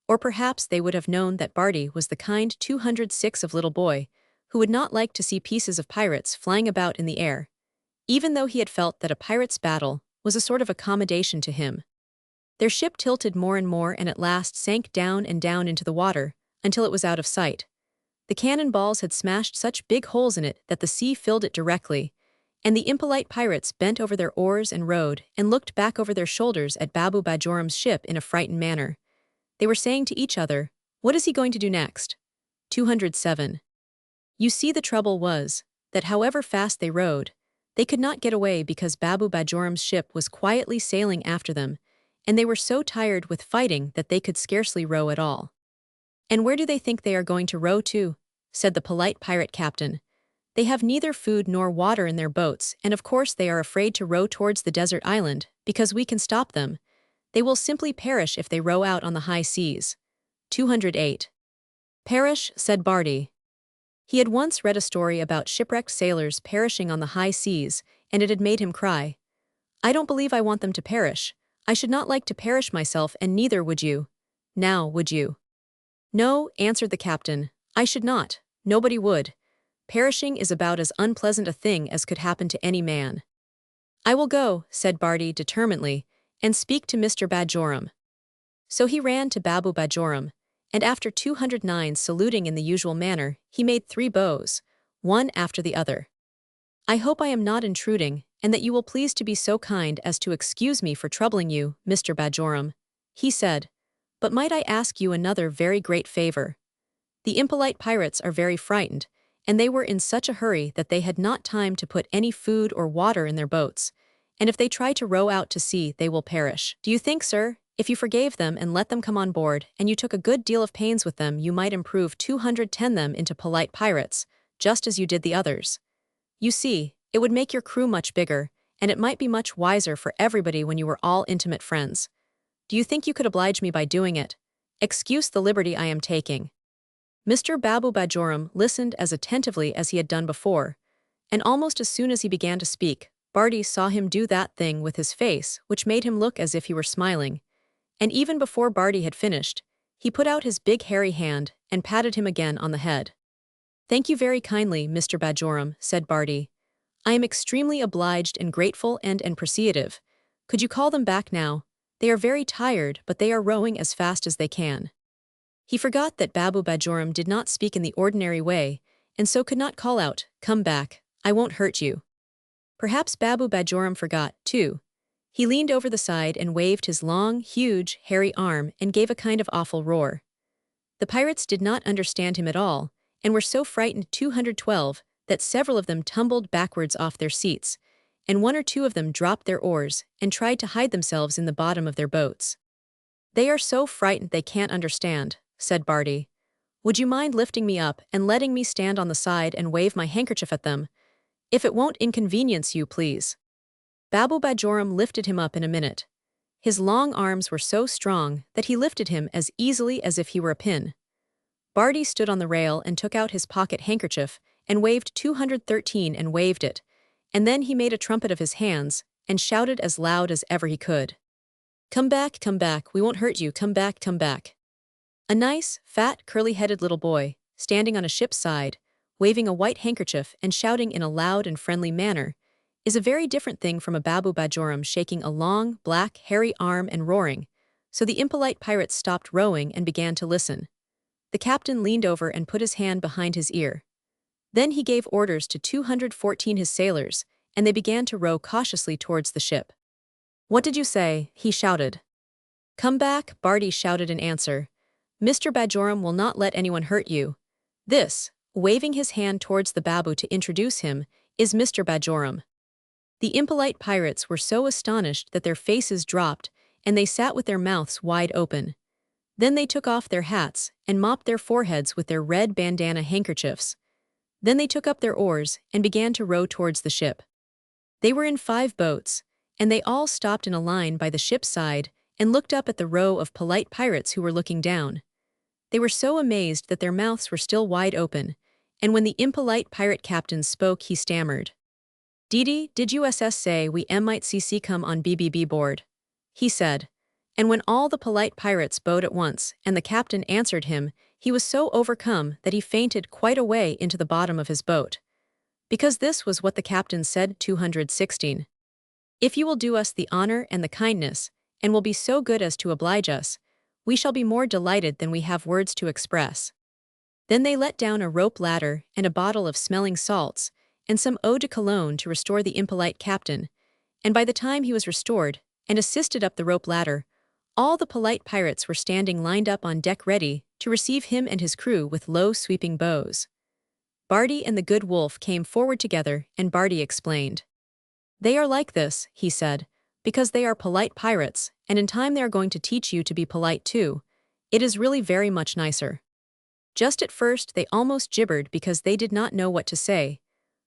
or perhaps they would have known that Barty was the kind 206 of little boy who would not like to see pieces of pirates flying about in the air, even though he had felt that a pirate's battle was a sort of accommodation to him. Their ship tilted more and more and at last sank down and down into the water until it was out of sight. The cannonballs had smashed such big holes in it that the sea filled it directly, and the impolite pirates bent over their oars and rowed and looked back over their shoulders at Babu Bajoram's ship in a frightened manner. They were saying to each other, "What is he going to do next?" 207. You see, the trouble was that however fast they rowed, they could not get away because Babu Bajoram's ship was quietly sailing after them, and they were so tired with fighting that they could scarcely row at all. "And where do they think they are going to row to?" said the polite pirate captain. "They have neither food nor water in their boats, and of course they are afraid to row towards the desert island, because we can stop them. They will simply perish if they row out on the high seas." 208. Perish, said Barty. He had once read a story about shipwrecked sailors perishing on the high seas, and it had made him cry. "I don't believe I want them to perish. I should not like to perish myself, and neither would you. Now, would you?" "No," answered the captain, "I should not. Nobody would. Perishing is about as unpleasant a thing as could happen to any man." "I will go," said Barty determinedly, "and speak to Mr. Bajoram." So he ran to Babu Bajoram, and after 209 saluting in the usual manner, he made 3 bows, one after the other. "I hope I am not intruding, and that you will please to be so kind as to excuse me for troubling you, Mr. Bajoram," he said. "But might I ask you another very great favor? The impolite pirates are very frightened, and they were in such a hurry that they had not time to put any food or water in their boats, and if they try to row out to sea they will perish. Do you think, sir, if you forgave them and let them come on board, and you took a good deal of pains with them, you might improve 210 them into polite pirates, just as you did the others? You see, it would make your crew much bigger, and it might be much wiser for everybody when you were all intimate friends. Do you think you could oblige me by doing it? Excuse the liberty I am taking." Mr. Babu Bajoram listened as attentively as he had done before, and almost as soon as he began to speak, Barty saw him do that thing with his face which made him look as if he were smiling, and even before Barty had finished, he put out his big hairy hand and patted him again on the head. "Thank you very kindly, Mr. Bajoram," said Barty. "I am extremely obliged and grateful and appreciative. Could you call them back now? They are very tired, but they are rowing as fast as they can." He forgot that Babu Bajoram did not speak in the ordinary way, and so could not call out, "Come back, I won't hurt you." Perhaps Babu Bajoram forgot, too. He leaned over the side and waved his long, huge, hairy arm and gave a kind of awful roar. The pirates did not understand him at all, and were so frightened 212 that several of them tumbled backwards off their seats, and 1 or 2 of them dropped their oars and tried to hide themselves in the bottom of their boats. "They are so frightened they can't understand," said Barty. "Would you mind lifting me up and letting me stand on the side and wave my handkerchief at them? If it won't inconvenience you, please." Babu Bajoram lifted him up in a minute. His long arms were so strong that he lifted him as easily as if he were a pin. Barty stood on the rail and took out his pocket handkerchief and waved 213 and waved it, and then he made a trumpet of his hands and shouted as loud as ever he could. Come back, we won't hurt you, come back, come back." A nice, fat, curly-headed little boy, standing on a ship's side, waving a white handkerchief and shouting in a loud and friendly manner, is a very different thing from a Babu Bajoram shaking a long, black, hairy arm and roaring, so the impolite pirates stopped rowing and began to listen. The captain leaned over and put his hand behind his ear. Then he gave orders to 214 his sailors, and they began to row cautiously towards the ship. "What did you say?" he shouted. "Come back," Barty shouted in answer. "Mr. Bajoram will not let anyone hurt you. This," waving his hand towards the Babu to introduce him, "is Mr. Bajoram." The impolite pirates were so astonished that their faces dropped, and they sat with their mouths wide open. Then they took off their hats and mopped their foreheads with their red bandana handkerchiefs. Then they took up their oars and began to row towards the ship. They were in 5 boats, and they all stopped in a line by the ship's side and looked up at the row of polite pirates who were looking down. They were so amazed that their mouths were still wide open, and when the impolite pirate captain spoke, he stammered. Did USS say we might CC come on BBB board? He said. And when all the polite pirates bowed at once, and the captain answered him, he was so overcome that he fainted quite away into the bottom of his boat. Because this was what the captain said. 216. If you will do us the honor and the kindness, and will be so good as to oblige us, we shall be more delighted than we have words to express. Then they let down a rope ladder and a bottle of smelling salts, and some eau de cologne to restore the impolite captain, and by the time he was restored, and assisted up the rope ladder, all the polite pirates were standing lined up on deck ready to receive him and his crew with low sweeping bows. Barty and the good wolf came forward together, and Barty explained. They are like this, he said, because they are polite pirates, and in time they are going to teach you to be polite too. It is really very much nicer. Just at first they almost gibbered because they did not know what to say,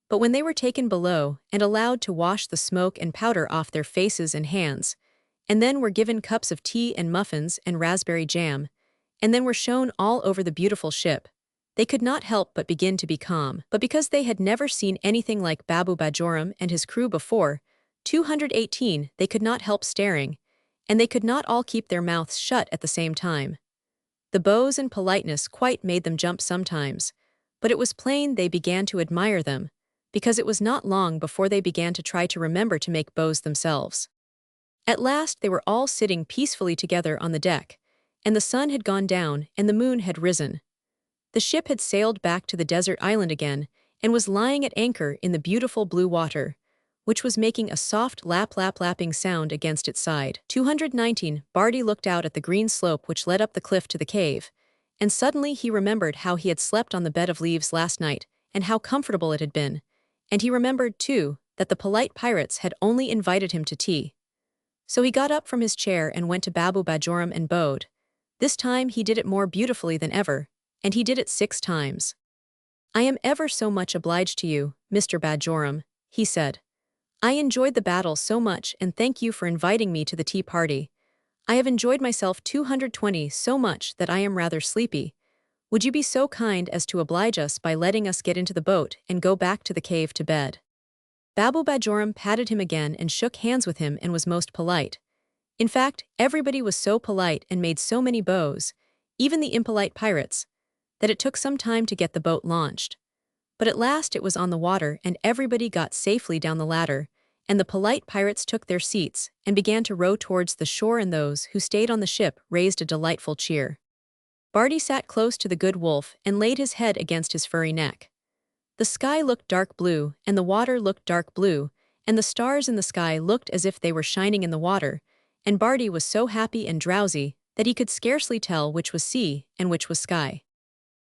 but when they were taken below and allowed to wash the smoke and powder off their faces and hands, and then were given cups of tea and muffins and raspberry jam, and then were shown all over the beautiful ship, they could not help but begin to be calm. But because they had never seen anything like Babu Bajoram and his crew before, 218, they could not help staring, and they could not all keep their mouths shut at the same time. The bows and politeness quite made them jump sometimes, but it was plain they began to admire them, because it was not long before they began to try to remember to make bows themselves. At last they were all sitting peacefully together on the deck, and the sun had gone down and the moon had risen. The ship had sailed back to the desert island again and was lying at anchor in the beautiful blue water, which was making a soft lapping sound against its side. 219. Barty looked out at the green slope which led up the cliff to the cave, and suddenly he remembered how he had slept on the bed of leaves last night and how comfortable it had been, and he remembered, too, that the polite pirates had only invited him to tea. So he got up from his chair and went to Babu Bajoram and bowed. This time he did it more beautifully than ever, and he did it 6 times. I am ever so much obliged to you, Mr. Bajoram, he said. I enjoyed the battle so much, and thank you for inviting me to the tea party. I have enjoyed myself 220 so much that I am rather sleepy. Would you be so kind as to oblige us by letting us get into the boat and go back to the cave to bed? Babu Bajoram patted him again and shook hands with him and was most polite. In fact, everybody was so polite and made so many bows, even the impolite pirates, that it took some time to get the boat launched. But at last it was on the water and everybody got safely down the ladder, and the polite pirates took their seats and began to row towards the shore, and those who stayed on the ship raised a delightful cheer. Barty sat close to the good wolf and laid his head against his furry neck. The sky looked dark blue, and the water looked dark blue, and the stars in the sky looked as if they were shining in the water, and Barty was so happy and drowsy that he could scarcely tell which was sea and which was sky.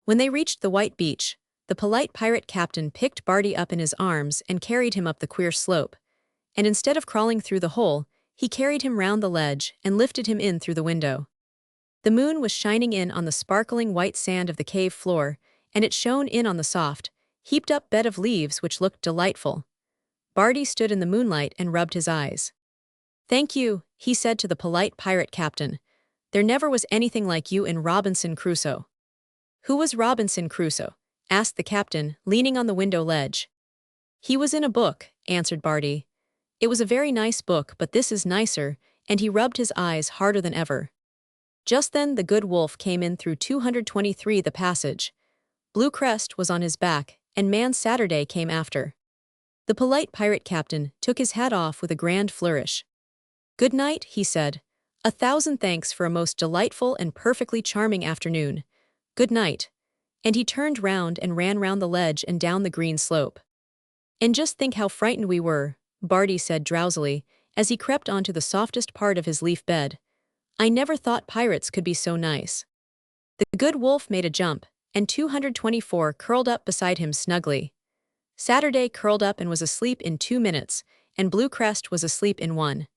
When they reached the white beach, the polite pirate captain picked Barty up in his arms and carried him up the queer slope, and instead of crawling through the hole, he carried him round the ledge and lifted him in through the window. The moon was shining in on the sparkling white sand of the cave floor, and it shone in on the soft, heaped-up bed of leaves which looked delightful. Barty stood in the moonlight and rubbed his eyes. Thank you, he said to the polite pirate captain. There never was anything like you in Robinson Crusoe. Who was Robinson Crusoe? Asked the captain, leaning on the window ledge. He was in a book, answered Barty. It was a very nice book, but this is nicer, and he rubbed his eyes harder than ever. Just then the good wolf came in through 223 the passage. Blue Crest was on his back, and Man Saturday came after. The polite pirate captain took his hat off with a grand flourish. Good night, he said. 1,000 thanks for a most delightful and perfectly charming afternoon. Good night. And he turned round and ran round the ledge and down the green slope. And just think how frightened we were, Barty said drowsily, as he crept onto the softest part of his leaf bed. I never thought pirates could be so nice. The good wolf made a jump, and 224 curled up beside him snugly. Saturday curled up and was asleep in 2 minutes, and Blue Crest was asleep in 1.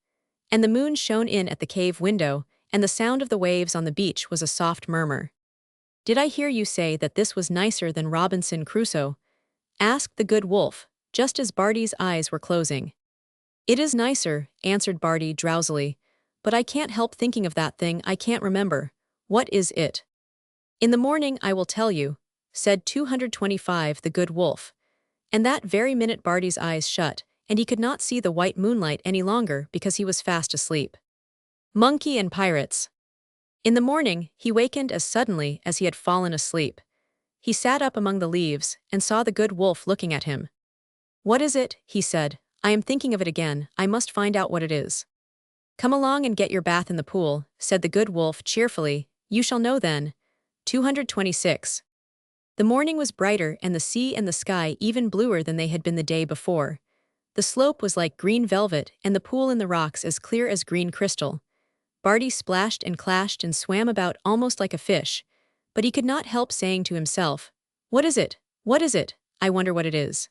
And the moon shone in at the cave window, and the sound of the waves on the beach was a soft murmur. Did I hear you say that this was nicer than Robinson Crusoe? Asked the good wolf, just as Barty's eyes were closing. It is nicer, answered Barty drowsily, but I can't help thinking of that thing I can't remember. What is it? In the morning I will tell you, said 225 the good wolf. And that very minute Barty's eyes shut, and he could not see the white moonlight any longer because he was fast asleep. Monkey and pirates. In the morning, he wakened as suddenly as he had fallen asleep. He sat up among the leaves and saw the good wolf looking at him. What is it? He said. I am thinking of it again. I must find out what it is. Come along and get your bath in the pool, said the good wolf cheerfully. You shall know then. 226. The morning was brighter and the sea and the sky even bluer than they had been the day before. The slope was like green velvet and the pool in the rocks as clear as green crystal. Barty splashed and clashed and swam about almost like a fish, but he could not help saying to himself, What is it? What is it? I wonder what it is.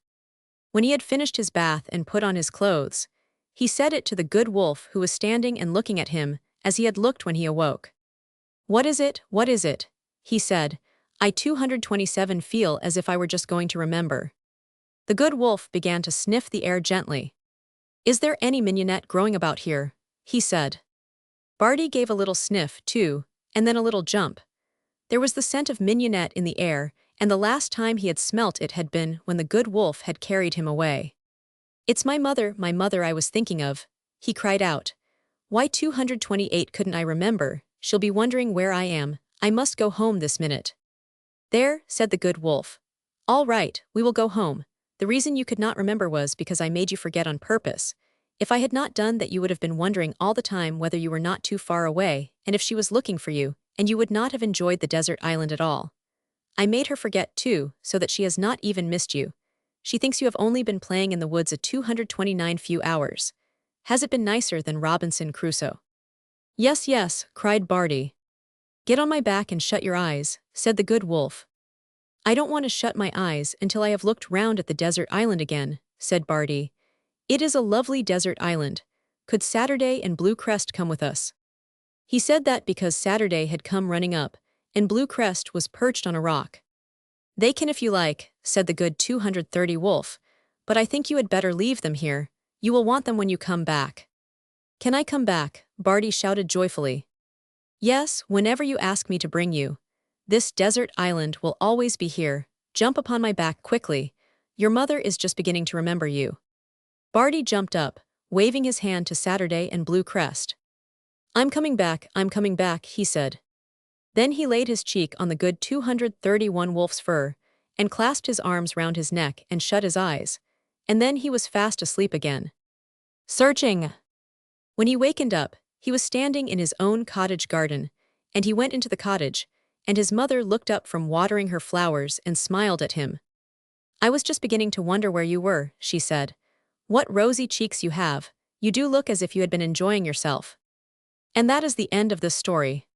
When he had finished his bath and put on his clothes, he said it to the good wolf who was standing and looking at him as he had looked when he awoke. What is it? What is it? He said. I 227 feel as if I were just going to remember. The good wolf began to sniff the air gently. Is there any mignonette growing about here? He said. Barty gave a little sniff, too, and then a little jump. There was the scent of mignonette in the air, and the last time he had smelt it had been when the good wolf had carried him away. It's my mother I was thinking of, he cried out. Why 228 couldn't I remember? She'll be wondering where I am. I must go home this minute. There, said the good wolf. All right, we will go home. The reason you could not remember was because I made you forget on purpose. If I had not done that, you would have been wondering all the time whether you were not too far away, and if she was looking for you, and you would not have enjoyed the desert island at all. I made her forget, too, so that she has not even missed you. She thinks you have only been playing in the woods a 229 few hours. Has it been nicer than Robinson Crusoe? Yes, yes, cried Barty. Get on my back and shut your eyes, said the good wolf. I don't want to shut my eyes until I have looked round at the desert island again, said Barty. It is a lovely desert island. Could Saturday and Blue Crest come with us? He said that because Saturday had come running up, and Blue Crest was perched on a rock. They can if you like, said the good 230 wolf, but I think you had better leave them here. You will want them when you come back. Can I come back? Barty shouted joyfully. Yes, whenever you ask me to bring you. This desert island will always be here. Jump upon my back quickly. Your mother is just beginning to remember you. Barty jumped up, waving his hand to Saturday and Blue Crest. I'm coming back, he said. Then he laid his cheek on the good 231 wolf's fur, and clasped his arms round his neck and shut his eyes, and then he was fast asleep again. Searching! When he wakened up, he was standing in his own cottage garden, and he went into the cottage, and his mother looked up from watering her flowers and smiled at him. I was just beginning to wonder where you were, she said. What rosy cheeks you have. You do look as if you had been enjoying yourself. And that is the end of this story.